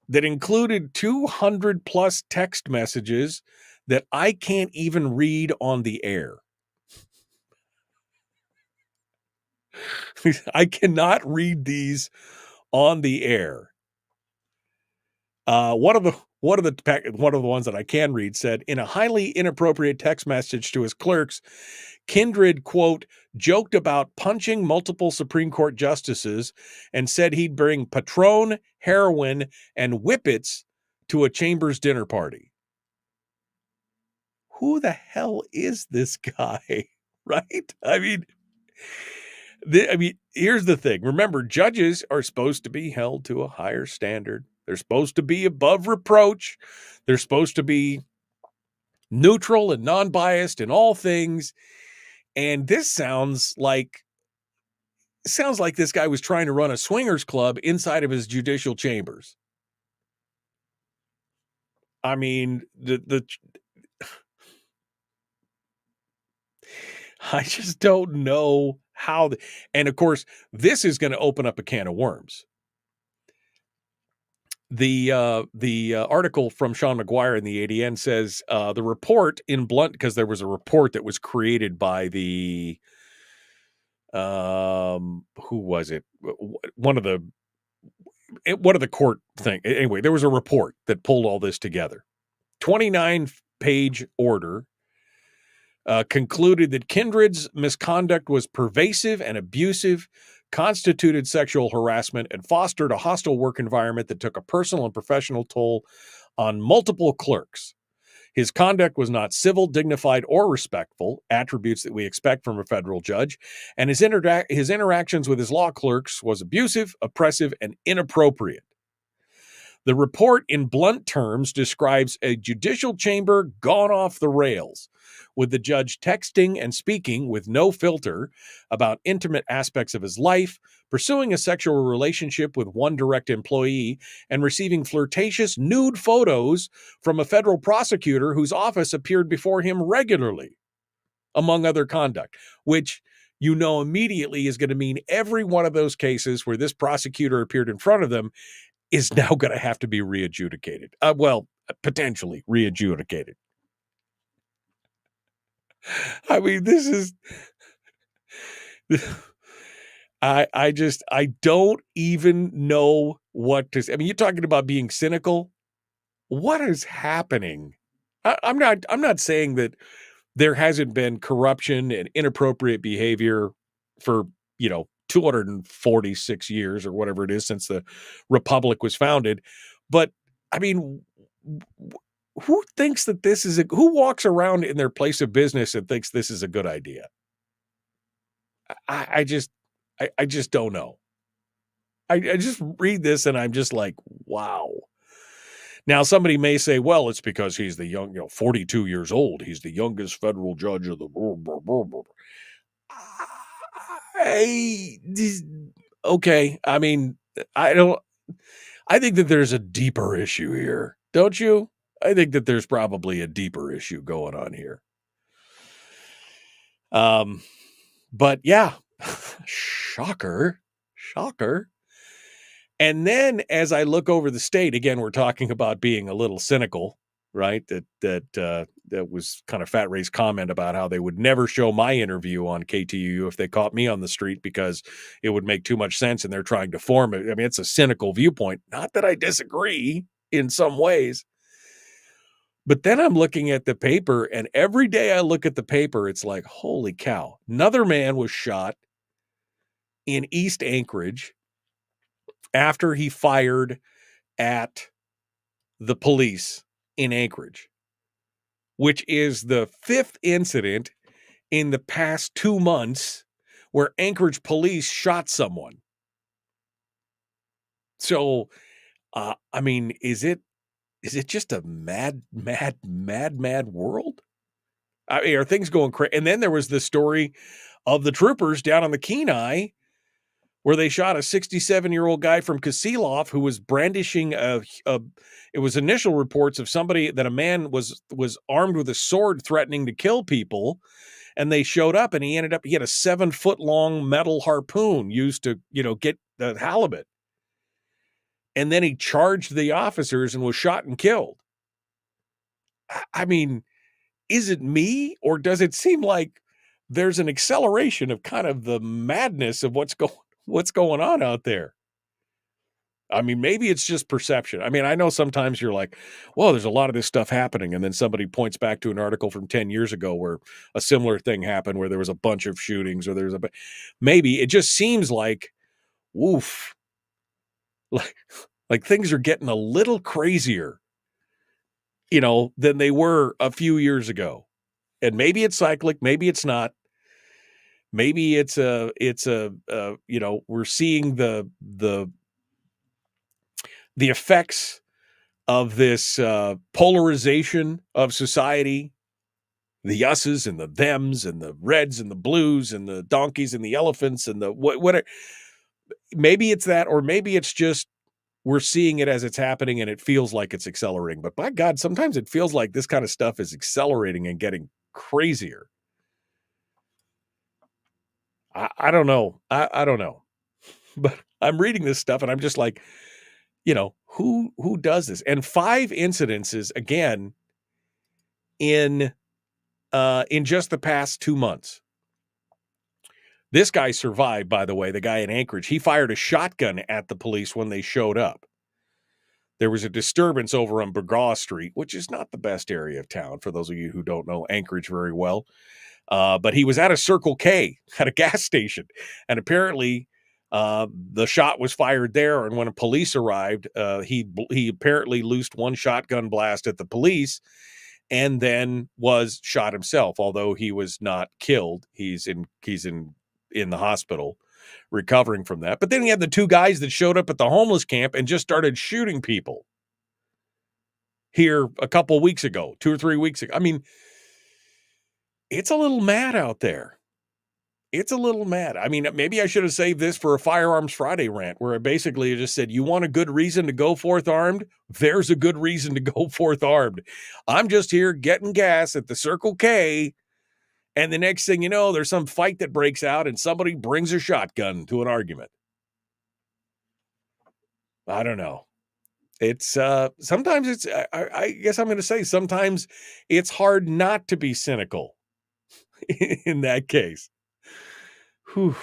that included 200 plus text messages that I can't even read on the air. I cannot read these on the air. One of the ones that I can read said, in a highly inappropriate text message to his clerks, Kindred, quote, joked about punching multiple Supreme Court justices and said he'd bring Patron, heroin, and whippets to a Chambers dinner party. Who the hell is this guy? Right? I mean, here's the thing. Remember, judges are supposed to be held to a higher standard. They're supposed to be above reproach. They're supposed to be neutral and non-biased in all things. And this sounds like this guy was trying to run a swingers club inside of his judicial chambers. I mean, I just don't know how. And of course, this is going to open up a can of worms. The article from Sean McGuire in the ADN says the report in Blunt, because there was a report that was created by the who was it? One of the court thing. Anyway, there was a report that pulled all this together. 29-page order concluded that Kindred's misconduct was pervasive and abusive, constituted sexual harassment, and fostered a hostile work environment that took a personal and professional toll on multiple clerks. His conduct was not civil, dignified, or respectful, attributes that we expect from a federal judge, and his interactions with his law clerks was abusive, oppressive, and inappropriate. The report, in blunt terms, describes a judicial chamber gone off the rails, with the judge texting and speaking with no filter about intimate aspects of his life, pursuing a sexual relationship with one direct employee, and receiving flirtatious nude photos from a federal prosecutor whose office appeared before him regularly, among other conduct, which you know immediately is going to mean every one of those cases where this prosecutor appeared in front of them is now going to have to be readjudicated. Potentially readjudicated. I mean, this is... I don't even know what to say. I mean, you're talking about being cynical. What is happening? I'm not saying that there hasn't been corruption and inappropriate behavior for, 246 years or whatever it is since the Republic was founded. But I mean, who thinks that who walks around in their place of business and thinks this is a good idea? I just don't know. I just read this and I'm just like, wow. Now, somebody may say, well, it's because he's the young, 42 years old. He's the youngest federal judge of the okay. I mean, I think that there's a deeper issue here. Don't you? I think that there's probably a deeper issue going on here. But yeah, shocker. And then as I look over the state, again, we're talking about being a little cynical, right? That was kind of Fat Ray's comment about how they would never show my interview on KTUU if they caught me on the street because it would make too much sense and they're trying to form it. I mean, it's a cynical viewpoint. Not that I disagree in some ways. But then I'm looking at the paper, and every day I look at the paper, it's like, holy cow. Another man was shot in East Anchorage after he fired at the police in Anchorage, which is the fifth incident in the past 2 months where Anchorage police shot someone. So, I mean, is it just a mad world? I mean, are things going crazy? And then there was the story of the troopers down on the Kenai where they shot a 67-year-old guy from Kasilof who was brandishing it was initial reports of that a man was armed with a sword threatening to kill people. And they showed up and he had a 7-foot-long metal harpoon used to, get the halibut. And then he charged the officers and was shot and killed. I mean, is it me or does it seem like there's an acceleration of kind of the madness of what's going on out there. I mean, maybe it's just perception. I mean, I know sometimes you're like, well, there's a lot of this stuff happening. And then somebody points back to an article from 10 years ago where a similar thing happened, where there was a bunch of shootings, or maybe it just seems like, woof, like things are getting a little crazier, than they were a few years ago. And maybe it's cyclic, maybe it's not. Maybe it's we're seeing the effects of this polarization of society, the us's and the thems and the reds and the blues and the donkeys and the elephants and the what. Maybe it's that, or maybe it's just we're seeing it as it's happening and it feels like it's accelerating. But by God, sometimes it feels like this kind of stuff is accelerating and getting crazier. I don't know. I don't know. But I'm reading this stuff and I'm just like, who does this? And 5 incidences again in just the past 2 months. This guy survived, by the way, the guy in Anchorage. He fired a shotgun at the police when they showed up. There was a disturbance over on Burgaw Street, which is not the best area of town, for those of you who don't know Anchorage very well. But he was at a Circle K at a gas station, and apparently the shot was fired there. And when police arrived, he apparently loosed one shotgun blast at the police, and then was shot himself. Although he was not killed, he's in the hospital recovering from that. But then he had the 2 guys that showed up at the homeless camp and just started shooting people here a couple weeks ago, 2 or 3 weeks ago. I mean, it's a little mad out there. It's a little mad. I mean, maybe I should have saved this for a Firearms Friday rant, where I basically just said, you want a good reason to go forth armed? There's a good reason to go forth armed. I'm just here getting gas at the Circle K, and the next thing you know, there's some fight that breaks out and somebody brings a shotgun to an argument. I don't know. It's sometimes it's, I guess I'm going to say, sometimes it's hard not to be cynical in that case. Whew.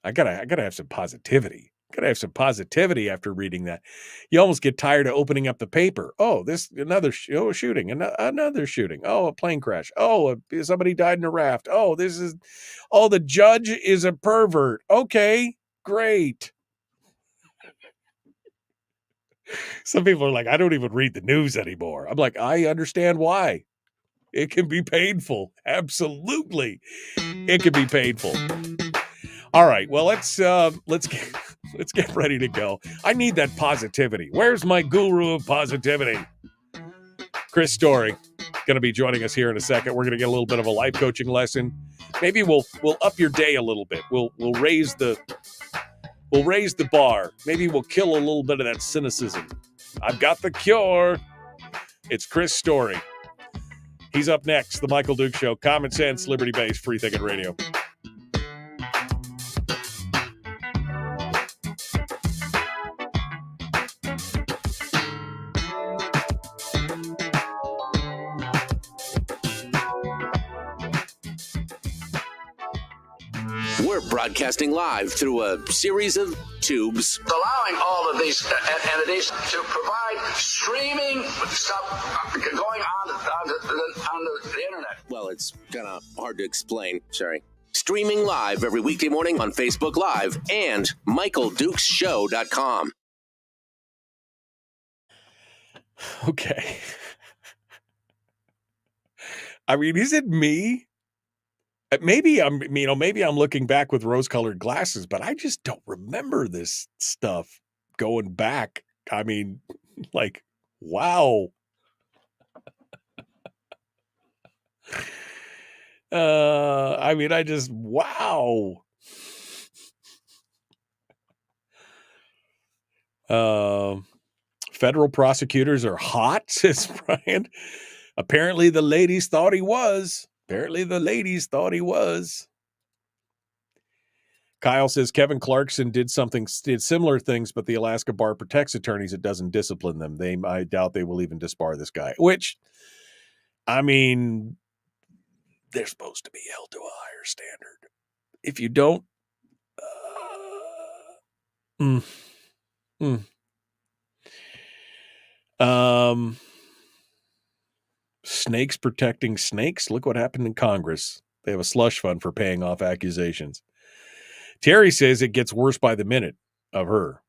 I gotta have some positivity. Gotta have some positivity after reading that. You almost get tired of opening up the paper. Oh, another shooting, another shooting. Oh, a plane crash. Oh, somebody died in a raft. Oh, the judge is a pervert. Okay, great. Some people are like, I don't even read the news anymore. I'm like, I understand why. It can be painful. Absolutely. It can be painful. All right. Well, let's get ready to go. I need that positivity. Where's my guru of positivity? Chris Story going to be joining us here in a second. We're going to get a little bit of a life coaching lesson. Maybe we'll up your day a little bit. We'll raise the bar. Maybe we'll kill a little bit of that cynicism. I've got the cure. It's Chris Story. He's up next. The Michael Duke Show. Common sense, liberty-based, free thinking radio. We're broadcasting live through a series of tubes. Allowing all of these entities to provide streaming stuff going on the internet. Well, it's kind of hard to explain. Sorry. Streaming live every weekday morning on Facebook Live and MichaelDukesShow.com. Okay. I mean, is it me? Maybe I'm looking back with rose-colored glasses, but I just don't remember this stuff going back. I mean, like, wow. Wow. Federal prosecutors are hot, says Brian. Apparently the ladies thought he was. Kyle says Kevin Clarkson did similar things, but the Alaska bar protects attorneys. It doesn't discipline them. I doubt they will even disbar this guy, which, I mean, they're supposed to be held to a higher standard. If you don't, snakes protecting snakes. Look what happened in Congress. They have a slush fund for paying off accusations. Terry says it gets worse by the minute of her.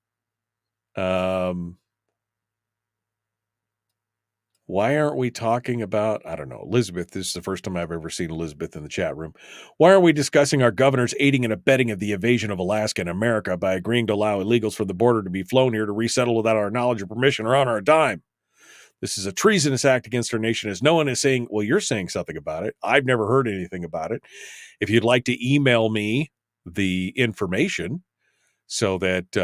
Why aren't we talking about, I don't know, Elizabeth? This is the first time I've ever seen Elizabeth in the chat room. Why aren't we discussing our governor's aiding and abetting of the invasion of Alaska and America by agreeing to allow illegals from the border to be flown here to resettle without our knowledge or permission or on our dime? This is a treasonous act against our nation, as no one is saying, well, you're saying something about it. I've never heard anything about it. If you'd like to email me the information so that,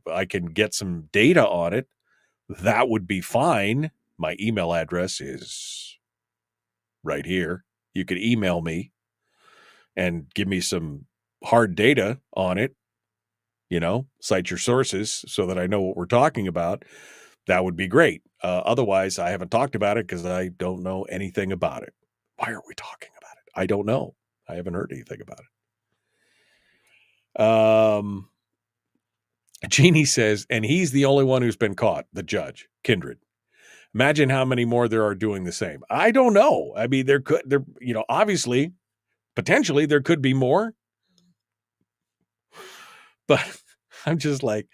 I can get some data on it, that would be fine. My email address is right here. You could email me and give me some hard data on it, cite your sources so that I know what we're talking about. That would be great. Otherwise, I haven't talked about it because I don't know anything about it. Why aren't we talking about it? I don't know. I haven't heard anything about it. Jeannie says, and he's the only one who's been caught, the judge, Kindred. Imagine how many more there are doing the same. I don't know. I mean, obviously, potentially there could be more. But I'm just like,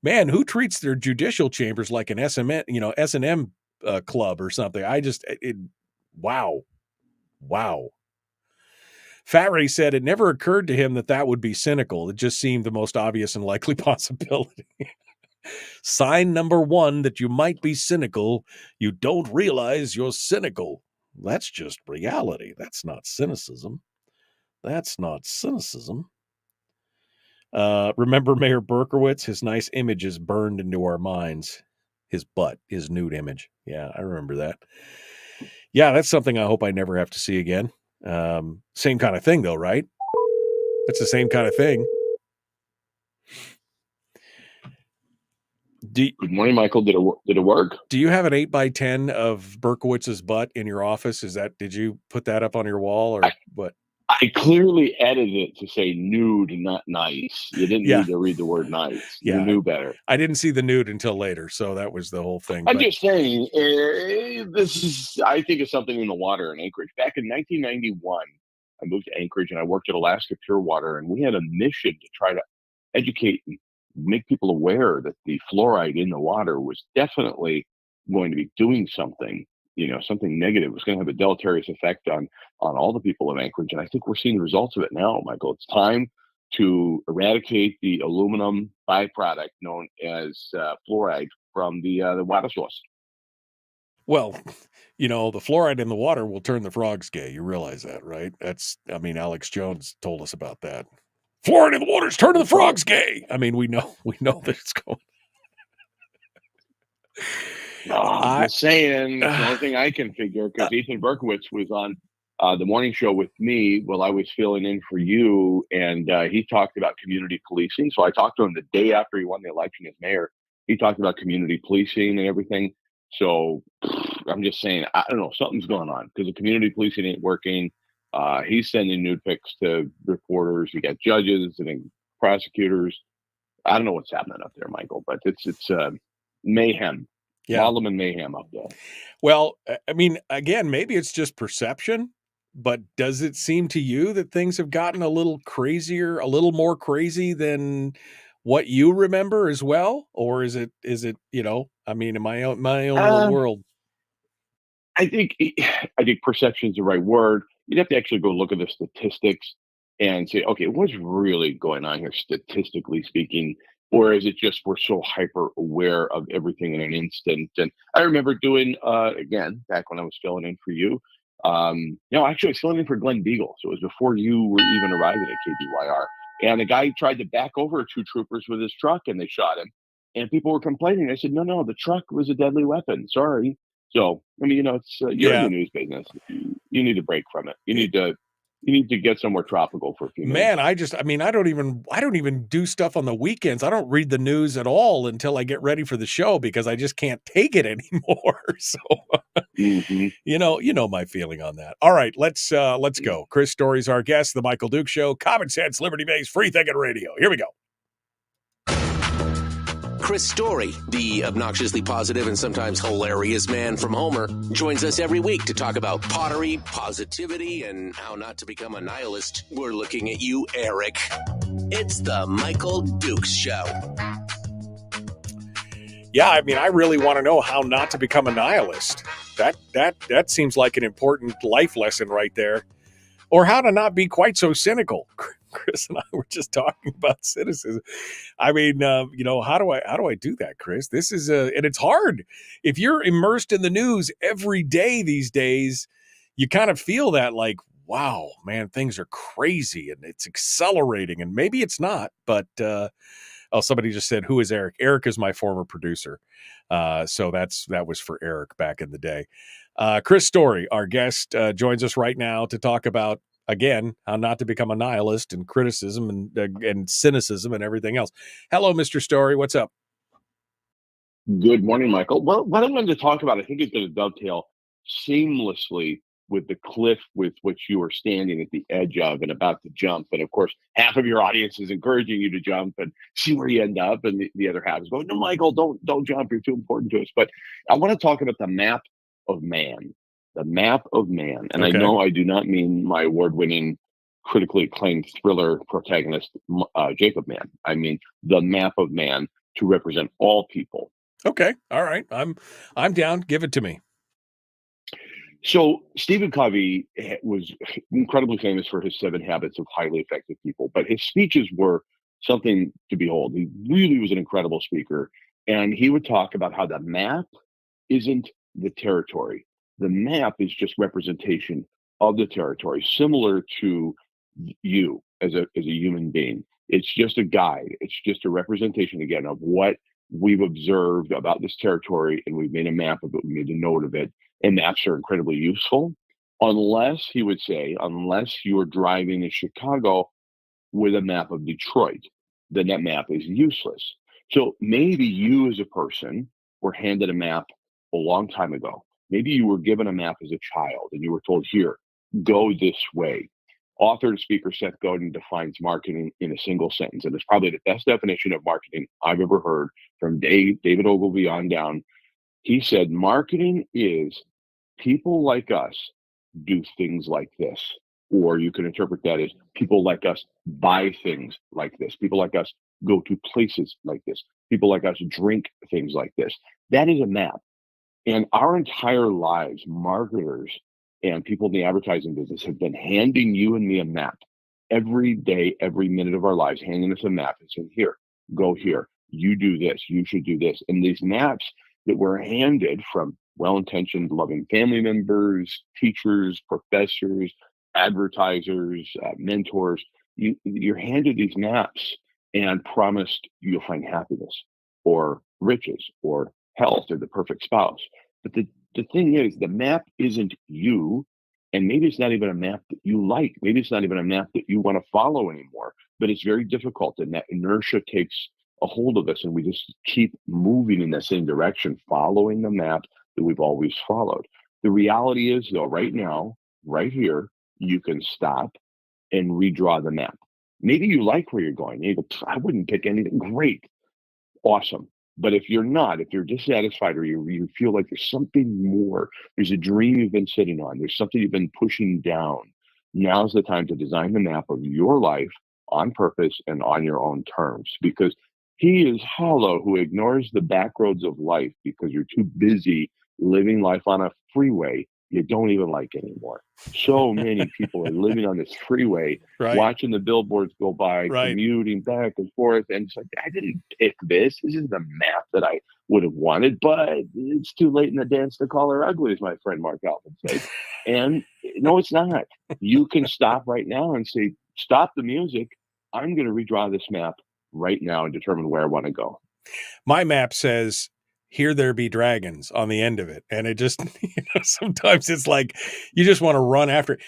man, who treats their judicial chambers like an S&M club or something? Wow. Fat Ray said it never occurred to him that would be cynical. It just seemed the most obvious and likely possibility. Sign number 1 that you might be cynical. You don't realize you're cynical. That's just reality. That's not cynicism. Remember Mayor Berkowitz? His nice image is burned into our minds. His butt, his nude image. Yeah, I remember that. Yeah, that's something I hope I never have to see again. Same kind of thing, though, right? It's the same kind of thing. Good morning, Michael. Did it work? Do you have an 8x10 of Berkowitz's butt in your office? Did you put that up on your wall or what? I clearly edited it to say nude, not nice. You didn't need to read the word nice. You knew better. I didn't see the nude until later, so that was the whole thing. I'm just saying, I think it's something in the water in Anchorage. Back in 1991, I moved to Anchorage and I worked at Alaska Pure Water, and we had a mission to try to educate and make people aware that the fluoride in the water was definitely going to be doing something. Something negative. It was going to have a deleterious effect on all the people of Anchorage. And I think we're seeing the results of it now, Michael. It's time to eradicate the aluminum byproduct known as fluoride from the water source. Well, the fluoride in the water will turn the frogs gay. You realize that, right? Alex Jones told us about that. Fluoride in the water is turning the frogs gay. I mean, we know that it's going. I'm just saying, it's the only thing I can figure, because Ethan Berkowitz was on the morning show with me while I was filling in for you, and he talked about community policing. So I talked to him the day after he won the election as mayor. He talked about community policing and everything. So I'm just saying, I don't know, something's going on because the community policing ain't working. He's sending nude pics to reporters. You got judges and prosecutors. I don't know what's happening up there, Michael, but it's mayhem. Yeah. Parliament mayhem up there. Well, I mean, again, maybe it's just perception, but does it seem to you that things have gotten a little crazier, a little more crazy than what you remember as well? Or is it, in my own little world? I think perception is the right word. You'd have to actually go look at the statistics and say, okay, what's really going on here, statistically speaking? Or is it just we're so hyper aware of everything in an instant? And I remember doing, again, back when I was filling in for you, actually I was filling in for Glenn Beagle. So it was before you were even arriving at KBYR. And the guy tried to back over 2 troopers with his truck and they shot him. And people were complaining. I said, no, the truck was a deadly weapon. Sorry. So, I mean, it's you're in the news business. You need to break from it. You need to You need to get somewhere tropical for a few minutes. Man, I don't even do stuff on the weekends. I don't read the news at all until I get ready for the show because I just can't take it anymore. So, you know my feeling on that. All right, let's go. Chris Story's our guest, The Michael Duke Show, Common Sense, Liberty-Based, Free Thinking Radio. Here we go. Chris Story, the obnoxiously positive and sometimes hilarious man from Homer, joins us every week to talk about pottery, positivity, and how not to become a nihilist. We're looking at you, Eric. It's the Michael Dukes Show. Yeah, I really want to know how not to become a nihilist. That seems like an important life lesson right there. Or how to not be quite so cynical. Chris and I were just talking about cynicism. How do I do that, Chris? This is and it's hard. If you're immersed in the news every day these days, you kind of feel that like, wow, man, things are crazy and it's accelerating. And maybe it's not, but somebody just said, who is Eric? Eric is my former producer. So that was for Eric back in the day. Chris Story, our guest, joins us right now to talk about, again, how not to become a nihilist and criticism and cynicism and everything else. Hello, Mr. Story. What's up? Good morning, Michael. Well, what I wanted to talk about, I think is going to dovetail seamlessly with the cliff with which you are standing at the edge of and about to jump. And of course, half of your audience is encouraging you to jump and see where you end up. And the other half is going, no, Michael, don't jump. You're too important to us. But I want to talk about the map of man. The map of man. And okay. I know I do not mean my award-winning, critically acclaimed thriller protagonist, Jacob Mann. I mean the map of man to represent all people. Okay. All right. I'm down. Give it to me. So Stephen Covey was incredibly famous for his 7 Habits of Highly Effective People, but his speeches were something to behold. He really was an incredible speaker. And he would talk about how the map isn't the territory. The map is just representation of the territory, similar to you as a human being. It's just a guide. It's just a representation, again, of what we've observed about this territory, and we've made a map of it, we made a note of it, and maps are incredibly useful, unless, he would say, unless you are driving in Chicago with a map of Detroit, then that map is useless. So maybe you as a person were handed a map a long time ago. Maybe you were given a map as a child and you were told, here, go this way. Author and speaker Seth Godin defines marketing in a single sentence. And it's probably the best definition of marketing I've ever heard from David Ogilvy on down. He said, marketing is people like us do things like this. Or you can interpret that as people like us buy things like this. People like us go to places like this. People like us drink things like this. That is a map. And our entire lives, marketers and people in the advertising business have been handing you and me a map every day, every minute of our lives, handing us a map and saying, here, go here, you do this, you should do this. And these maps that we're handed from well-intentioned, loving family members, teachers, professors, advertisers, mentors, you're handed these maps and promised you'll find happiness or riches or health or the perfect spouse. But the thing is, the map isn't you, and maybe it's not even a map that you like. Maybe it's not even a map that you want to follow anymore, but it's very difficult, and that inertia takes a hold of us, and we just keep moving in the same direction, following the map that we've always followed. The reality is, though, right now, right here, you can stop and redraw the map. Maybe you like where you're going. You go, I wouldn't pick anything. Great. Awesome. But if you're not, if you're dissatisfied or you feel like there's something more, there's a dream you've been sitting on, there's something you've been pushing down, now's the time to design the map of your life on purpose and on your own terms. Because he is hollow who ignores the back roads of life because you're too busy living life on a freeway you don't even like anymore. So many people are living on this freeway, right, watching the billboards go by, right, commuting back and forth. And it's like, I didn't pick this. This is the map that I would have wanted, but it's too late in the dance to call her ugly, as my friend Mark Alvin said. And no, it's not. You can stop right now and say, stop the music. I'm going to redraw this map right now and determine where I want to go. My map says, here there be dragons on the end of it. And it just, sometimes it's like, you just want to run after it.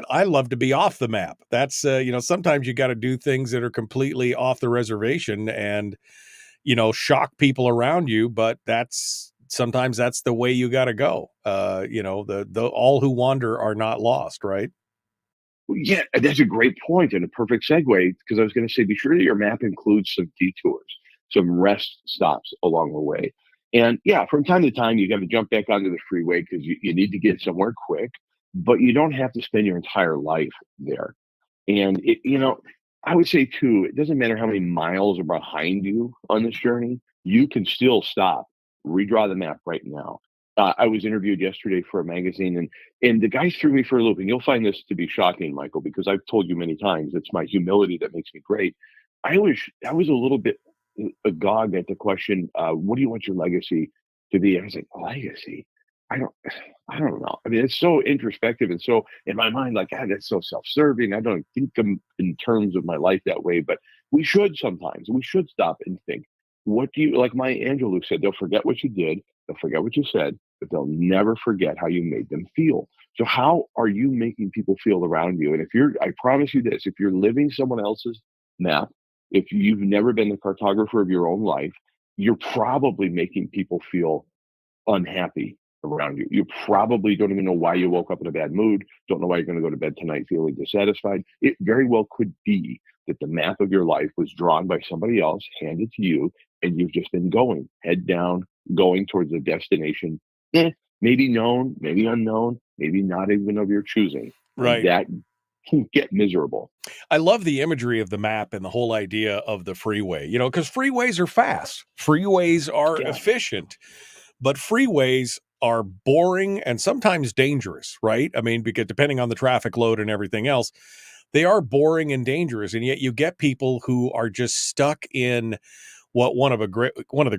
I love to be off the map. That's, sometimes you got to do things that are completely off the reservation and, shock people around you, but sometimes that's the way you got to go. The all who wander are not lost, right? Yeah, that's a great point and a perfect segue, because I was going to say, be sure that your map includes some detours, some rest stops along the way. And yeah, from time to time, you got to jump back onto the freeway because you need to get somewhere quick, but you don't have to spend your entire life there. And I would say too, it doesn't matter how many miles are behind you on this journey, you can still stop, redraw the map right now. I was interviewed yesterday for a magazine, and the guy threw me for a loop. And you'll find this to be shocking, Michael, because I've told you many times, it's my humility that makes me great. I was a little bit agog at the question, what do you want your legacy to be? I was like, legacy? I don't know. I mean, it's so introspective, and so in my mind, like, God, that's so self-serving. I don't think in terms of my life that way, but we should sometimes. We should stop and think, what do you, like Maya Angelou said, they'll forget what you did, they'll forget what you said, but they'll never forget how you made them feel. So how are you making people feel around you? And I promise you this, if you're living someone else's map, if you've never been the cartographer of your own life, you're probably making people feel unhappy around you. You probably don't even know why you woke up in a bad mood, don't know why you're going to go to bed tonight feeling dissatisfied. It very well could be that the map of your life was drawn by somebody else, handed to you, and you've just been going, head down, going towards a destination, maybe known, maybe unknown, maybe not even of your choosing. Right. And that can get miserable. I love the imagery of the map and the whole idea of the freeway, because freeways are fast. Freeways are efficient, but freeways are boring and sometimes dangerous, right? I mean, because depending on the traffic load and everything else, they are boring and dangerous. And yet you get people who are just stuck in what one of the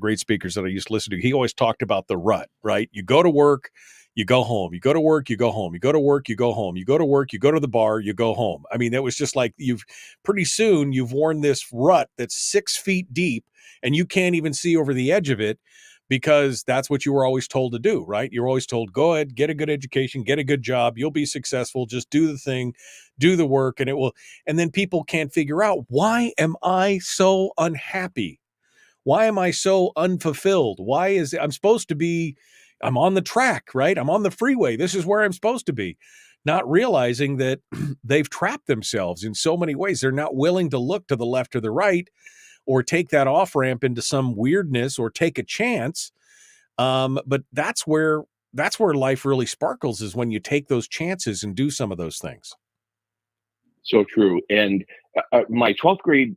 great speakers that I used to listen to, he always talked about the rut, right? You go to work, you go home, you go to work, you go home, you go to work, you go home, you go to work, you go to the bar, you go home. I mean, that was just like pretty soon you've worn this rut that's 6 feet deep and you can't even see over the edge of it, because that's what you were always told to do, right? You're always told, go ahead, get a good education, get a good job, you'll be successful, just do the thing, do the work, and it will. And then people can't figure out, why am I so unhappy? Why am I so unfulfilled? I'm on the track, right? I'm on the freeway. This is where I'm supposed to be. Not realizing that they've trapped themselves in so many ways. They're not willing to look to the left or the right, or take that off ramp into some weirdness, or take a chance. But that's where life really sparkles, is when you take those chances and do some of those things. So true. And my 12th grade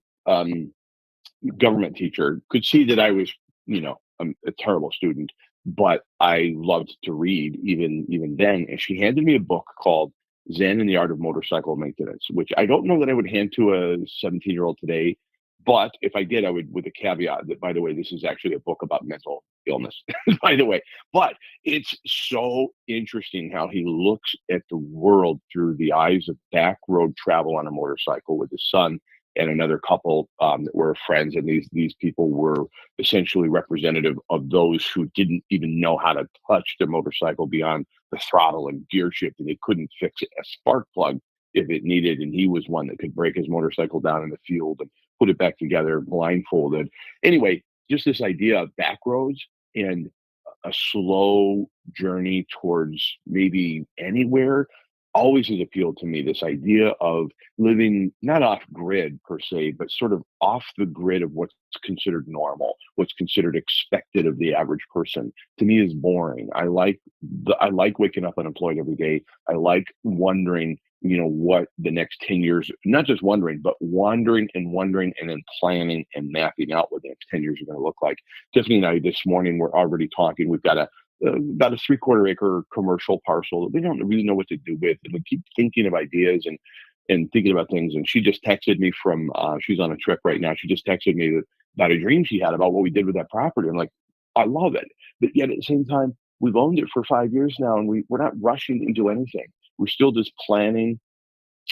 government teacher could see that I was, a terrible student, but I loved to read even then. And she handed me a book called Zen and the Art of Motorcycle Maintenance, which I don't know that I would hand to a 17-year-old today. But if I did, I would, with a caveat that, by the way, this is actually a book about mental illness, by the way. But it's so interesting how he looks at the world through the eyes of back road travel on a motorcycle with his son and another couple that were friends. And these people were essentially representative of those who didn't even know how to touch their motorcycle beyond the throttle and gear shift, and they couldn't fix a spark plug if it needed. And he was one that could break his motorcycle down in the field and put it back together blindfolded. Anyway, just this idea of back roads and a slow journey towards maybe anywhere always has appealed to me. This idea of living not off grid per se, but sort of off the grid of what's considered normal, what's considered expected of the average person, to me is boring. I like waking up unemployed every day. I like wondering, what the next 10 years, not just wondering, but wandering and then planning and mapping out what the next 10 years are going to look like. Tiffany and I this morning, we're already talking. We've got about a 3/4 acre commercial parcel that we don't really know what to do with. And we keep thinking of ideas and thinking about things. And she just texted me from, she's on a trip right now. She just texted me about a dream she had about what we did with that property. I'm like, I love it. But yet at the same time, we've owned it for 5 years now, and we're not rushing into anything. We're still just planning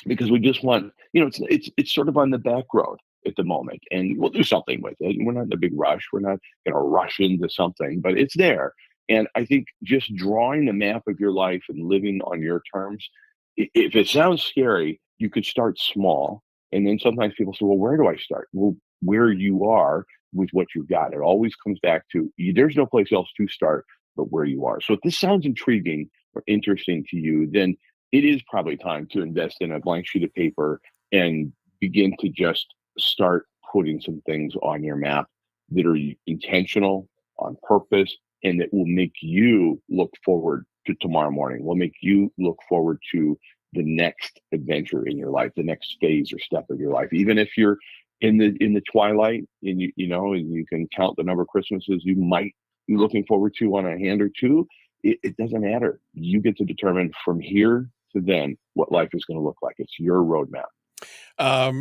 because we just want, it's sort of on the back road. at the moment, and we'll do something with it. We're not in a big rush. We're not going to rush into something, but it's there. And I think just drawing the map of your life and living on your terms, if it sounds scary, you could start small. And then sometimes people say, well, where do I start? Well, where you are with what you've got. It always comes back to there's no place else to start but where you are. So if this sounds intriguing or interesting to you, then it is probably time to invest in a blank sheet of paper and begin to just start putting some things on your map that are intentional, on purpose, and that will make you look forward to tomorrow morning, will make you look forward to the next adventure in your life, the next phase or step of your life. Even if you're in the twilight and and you can count the number of Christmases you might be looking forward to on a hand or two, it doesn't matter. You get to determine from here to then what life is going to look like. It's your roadmap.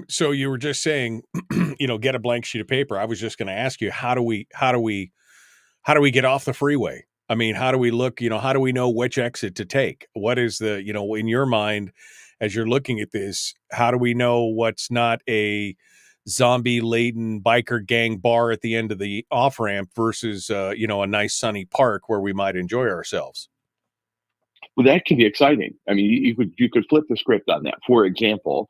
So you were just saying, get a blank sheet of paper. I was just going to ask you, how do we get off the freeway? I mean, how do we look, how do we know which exit to take? What is the, in your mind, as you're looking at this, how do we know what's not a zombie-laden biker gang bar at the end of the off-ramp versus, a nice sunny park where we might enjoy ourselves? Well, that can be exciting. I mean, you could flip the script on that. For example,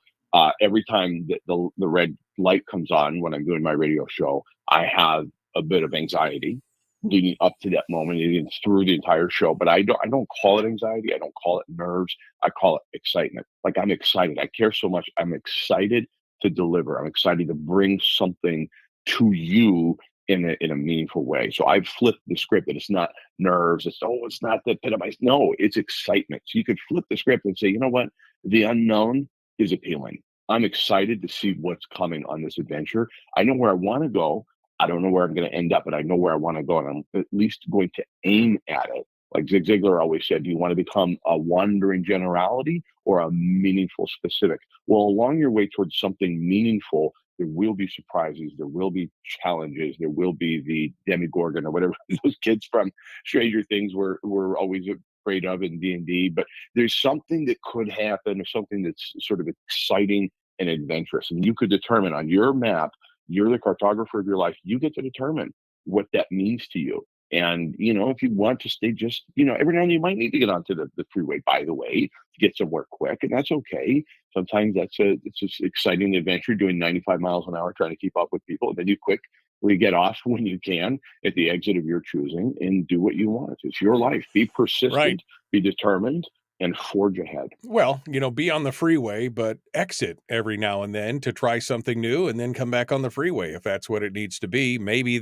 every time that the red light comes on when I'm doing my radio show, I have a bit of anxiety leading up to that moment. It's through the entire show, but I don't call it anxiety. I don't call it nerves. I call it excitement. Like, I'm excited. I care so much. I'm excited to deliver. I'm excited to bring something to you in a meaningful way. So I've flipped the script, and it's not nerves. It's not that pit of my, no, it's excitement. So you could flip the script and say, you know what? The unknown is appealing. I'm excited to see what's coming on this adventure. I know where I want to go. I don't know where I'm going to end up, but I know where I want to go, and I'm at least going to aim at it. Like Zig Ziglar always said, do you want to become a wandering generality or a meaningful specific? Well, along your way towards something meaningful, there will be surprises, there will be challenges, there will be the Demogorgon or whatever those kids from Stranger Things were always afraid of in D&D. But there's something that could happen, or something that's sort of exciting and adventurous. And you could determine on your map, you're the cartographer of your life, you get to determine what that means to you. And, if you want to stay just, every now and then you might need to get onto the freeway, by the way, to get somewhere quick. And that's okay. Sometimes it's just exciting adventure doing 95 miles an hour, trying to keep up with people. And then you quickly get off when you can at the exit of your choosing and do what you want. It's your life. Be persistent, right. Be determined, and forge ahead. Well, be on the freeway, but exit every now and then to try something new, and then come back on the freeway if that's what it needs to be. Maybe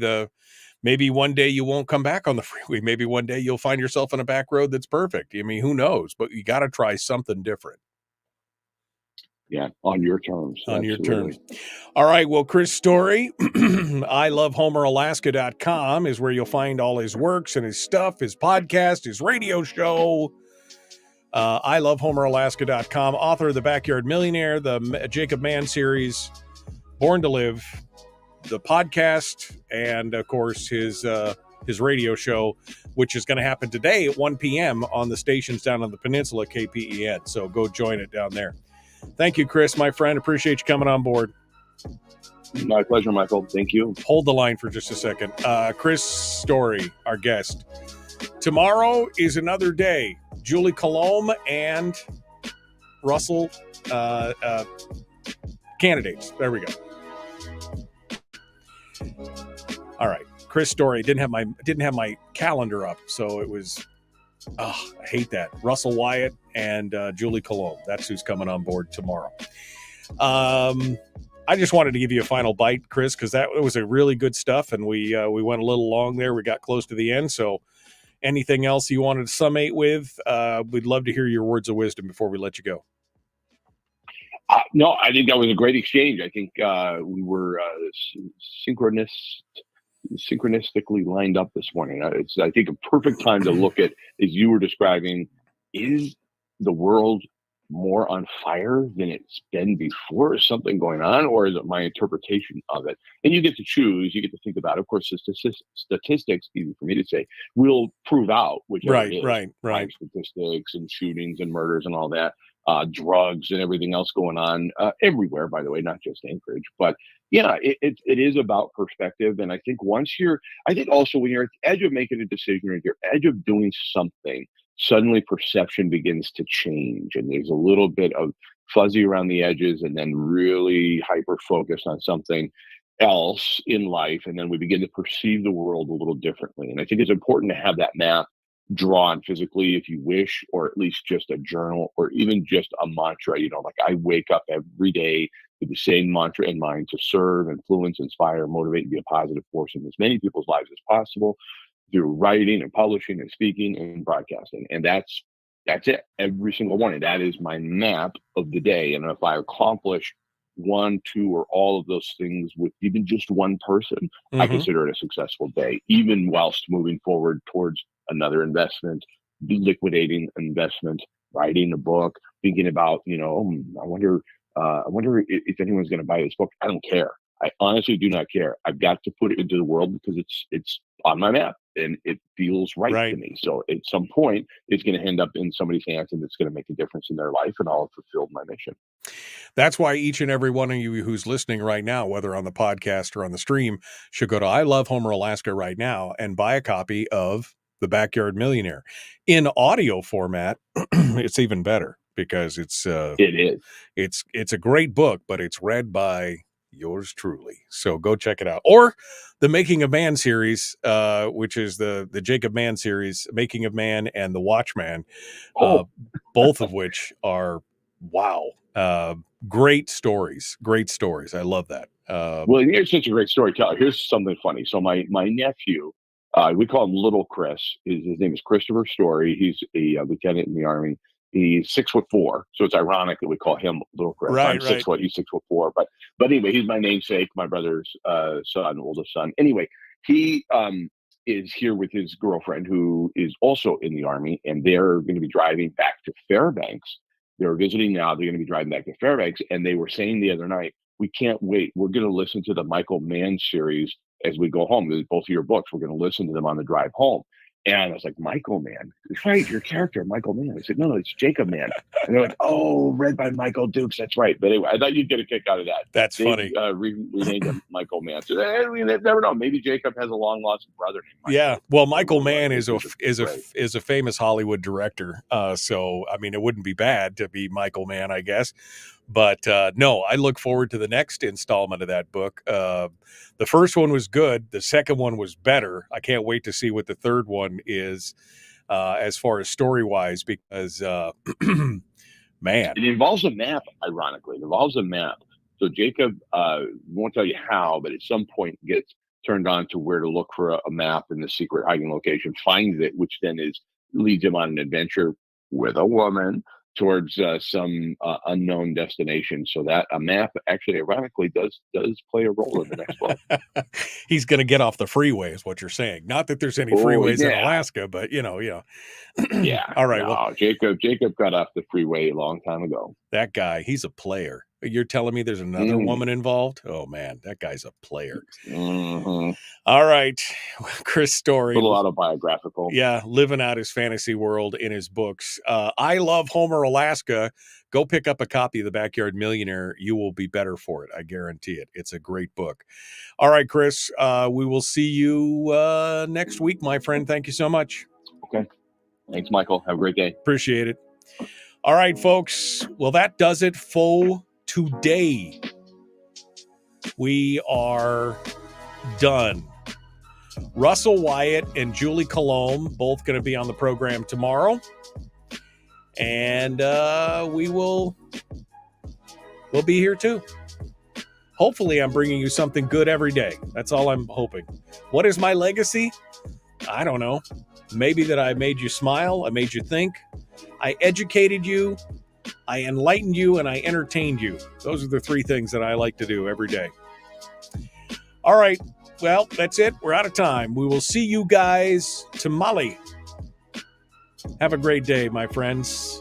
one day you won't come back on the freeway. Maybe one day you'll find yourself on a back road that's perfect. I mean, who knows? But you got to try something different. Yeah, on your terms. On your terms. All right. Well, Chris Story, ilovehomeralaska.com is where you'll find all his works and his stuff, his podcast, his radio show. ilovehomeralaska.com, author of The Backyard Millionaire, the Jacob Mann series, Born to Live, the podcast, and of course his radio show, which is going to happen today at 1 p.m. on the stations down on the peninsula, KPEN. So go join it down there. Thank you, Chris, my friend. Appreciate you coming on board. My pleasure, Michael. Thank you. Hold the line for just a second. Chris Story, our guest. Tomorrow is another day. Julie Colomb and Russell candidates. There we go. All right, Chris Story didn't have my calendar up, so it was. I hate that. Russell Wyatt and Julie Colomb. That's who's coming on board tomorrow. I just wanted to give you a final bite, Chris, because that was a really good stuff, and we went a little long there. We got close to the end, so anything else you wanted to summate with? We'd love to hear your words of wisdom before we let you go. No, I think that was a great exchange. I think we were synchronistically lined up this morning. It's, I think, a perfect time to look at, as you were describing, is the world more on fire than it's been before? Is something going on, or is it my interpretation of it? And you get to choose, you get to think about it. Of course, the statistics, easy for me to say, will prove out which right. statistics and shootings and murders and all that. drugs and everything else going on everywhere, by the way, not just Anchorage. But yeah, it is about perspective. And I think I think also when you're at the edge of making a decision or at the edge of doing something, suddenly perception begins to change. And there's a little bit of fuzzy around the edges and then really hyper focused on something else in life. And then we begin to perceive the world a little differently. And I think it's important to have that map drawn physically if you wish, or at least just a journal or even just a mantra. Like I wake up every day with the same mantra in mind: to serve, influence, inspire, motivate, and be a positive force in as many people's lives as possible through writing and publishing and speaking and broadcasting. And that's it every single morning. That is my map of the day. And if I accomplish 1, 2, or all of those things with even just one person, I consider it a successful day, even whilst moving forward towards another investment, liquidating investment, writing a book, thinking about, I wonder if anyone's going to buy this book. I don't care. I honestly do not care. I've got to put it into the world because it's on my map and it feels right to me. So at some point, it's going to end up in somebody's hands and it's going to make a difference in their life, and I'll have fulfilled my mission. That's why each and every one of you who's listening right now, whether on the podcast or on the stream, should go to I Love Homer, Alaska right now and buy a copy of The Backyard Millionaire. In audio format, it's even better because it's a great book, but it's read by yours truly. So go check it out. Or the Making of Man series, which is the Jacob Mann series, Making of Man and The Watchman, both of which are, wow. Great stories. I love that. Well, you're such a great storyteller. Here's something funny. So my nephew, we call him Little Chris. His name is Christopher Story. He's a lieutenant in the Army. He's 6'4", so it's ironic that we call him Little Chris. I'm 6 foot. He's 6'4". But anyway, he's my namesake, my brother's son, oldest son. Anyway, he is here with his girlfriend, who is also in the Army, and they're going to be driving back to Fairbanks. They're visiting now. They're going to be driving back to Fairbanks, and they were saying the other night, "We can't wait. We're going to listen to the Michael Mann series as we go home. There's both of your books. We're going to listen to them on the drive home." And I was like, "Michael Mann? That's right, your character, Michael Mann." I said, "No, it's Jacob Mann." And they're like, "Oh, read by Michael Dukes. That's right." But anyway, I thought you'd get a kick out of that. That's funny. Renamed him Michael Mann. So, we never know. Maybe Jacob has a long lost brother named Michael. Yeah. Well, Michael Mann is a famous Hollywood director. So I mean, it wouldn't be bad to be Michael Mann, I guess. But no, I look forward to the next installment of that book. The first one was good. The second one was better. I can't wait to see what the third one is as far as story-wise, because, man. It involves a map, ironically. It involves a map. So Jacob won't tell you how, but at some point gets turned on to where to look for a map in the secret hiding location, finds it, which then leads him on an adventure with a woman towards some unknown destination. So that a map actually ironically does play a role in the next book. He's going to get off the freeway is what you're saying. Not that there's any freeways in Alaska, but yeah. All right. No, Jacob got off the freeway a long time ago. That guy, he's a player. You're telling me there's another woman involved? Oh man, that guy's a player. All right. Chris Story. A little autobiographical. Yeah. Living out his fantasy world in his books. I Love Homer, Alaska. Go pick up a copy of The Backyard Millionaire. You will be better for it. I guarantee it. It's a great book. All right, Chris, we will see you next week, my friend. Thank you so much. Okay. Thanks, Michael. Have a great day. Appreciate it. All right, folks. Well, that does it for today. We are done. Russell Wyatt and Julie Colomb both going to be on the program tomorrow. And we'll be here too. Hopefully I'm bringing you something good every day. That's all I'm hoping. What is my legacy? I don't know. Maybe that I made you smile. I made you think. I educated you. I enlightened you, and I entertained you. Those are the three things that I like to do every day. All right. Well, that's it. We're out of time. We will see you guys tomorrow. Have a great day, my friends.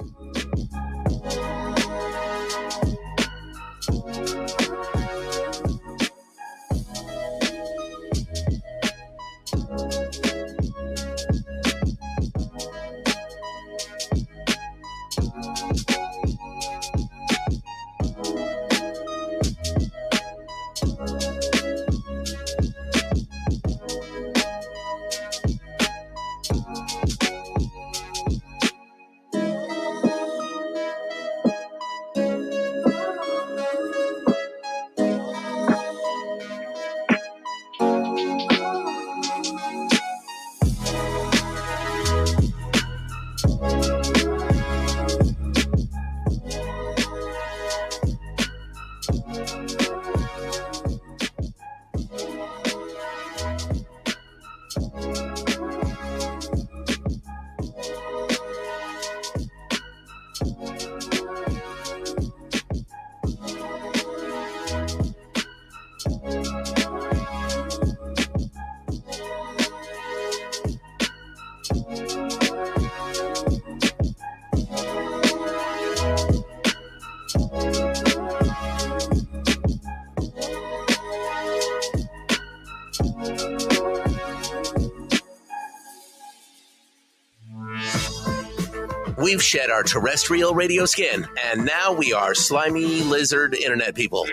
We've shed our terrestrial radio skin, and now we are slimy lizard internet people.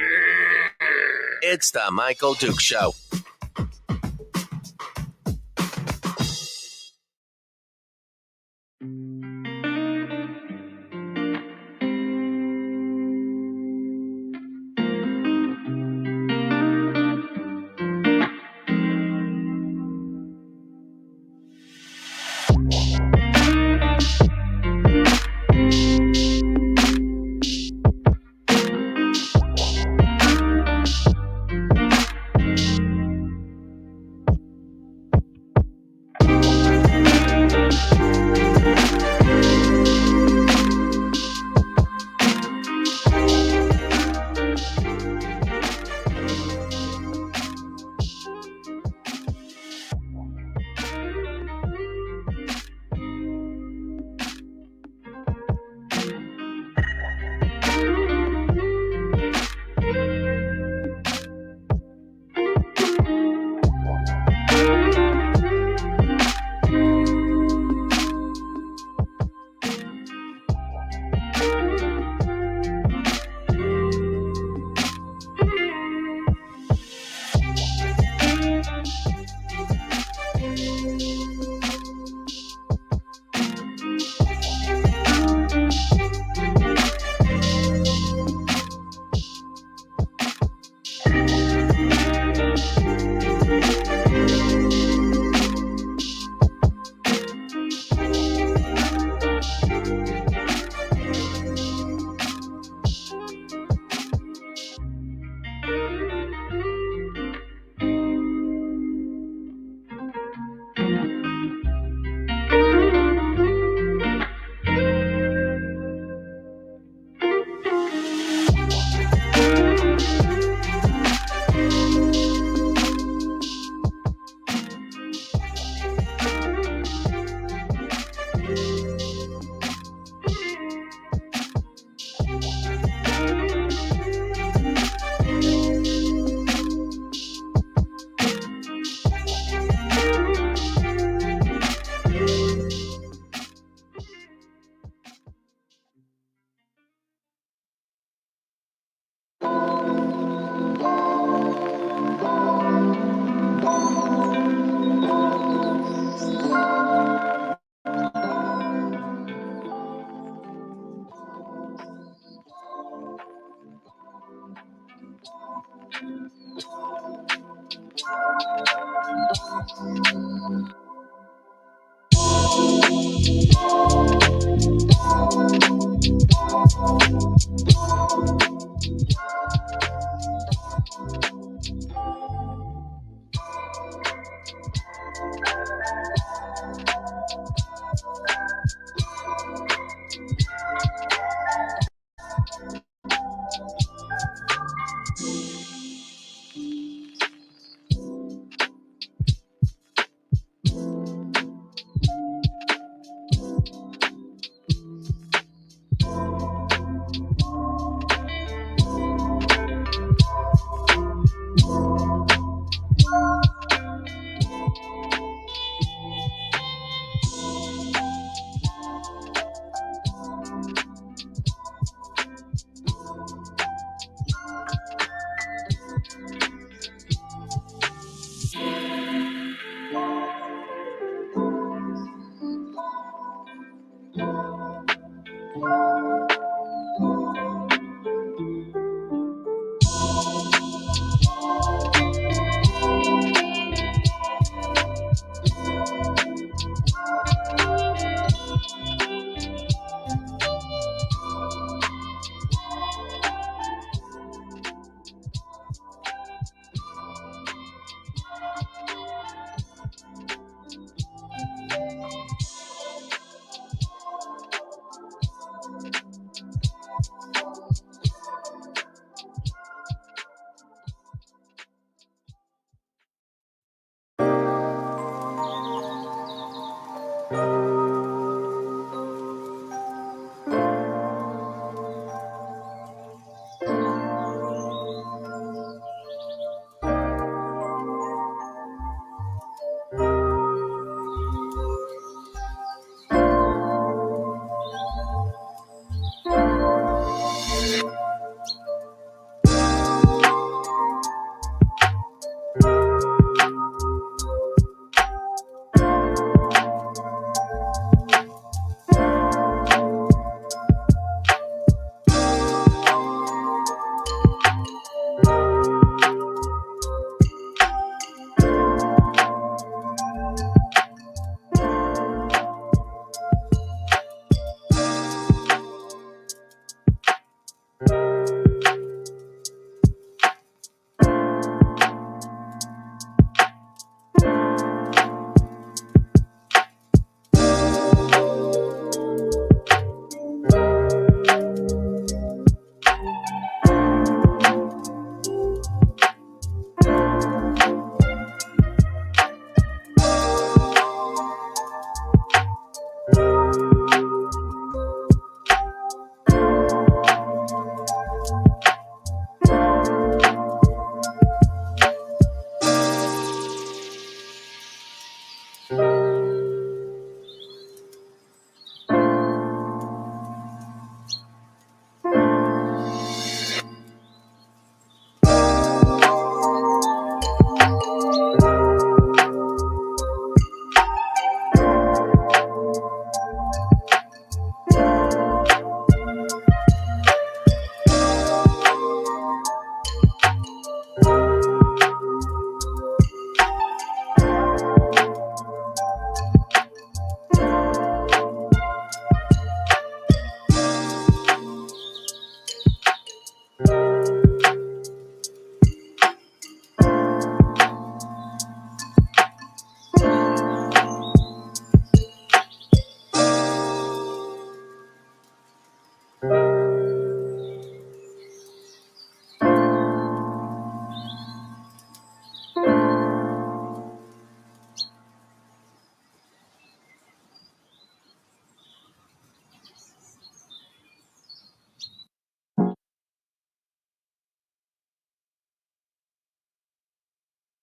It's the Michael Duke Show.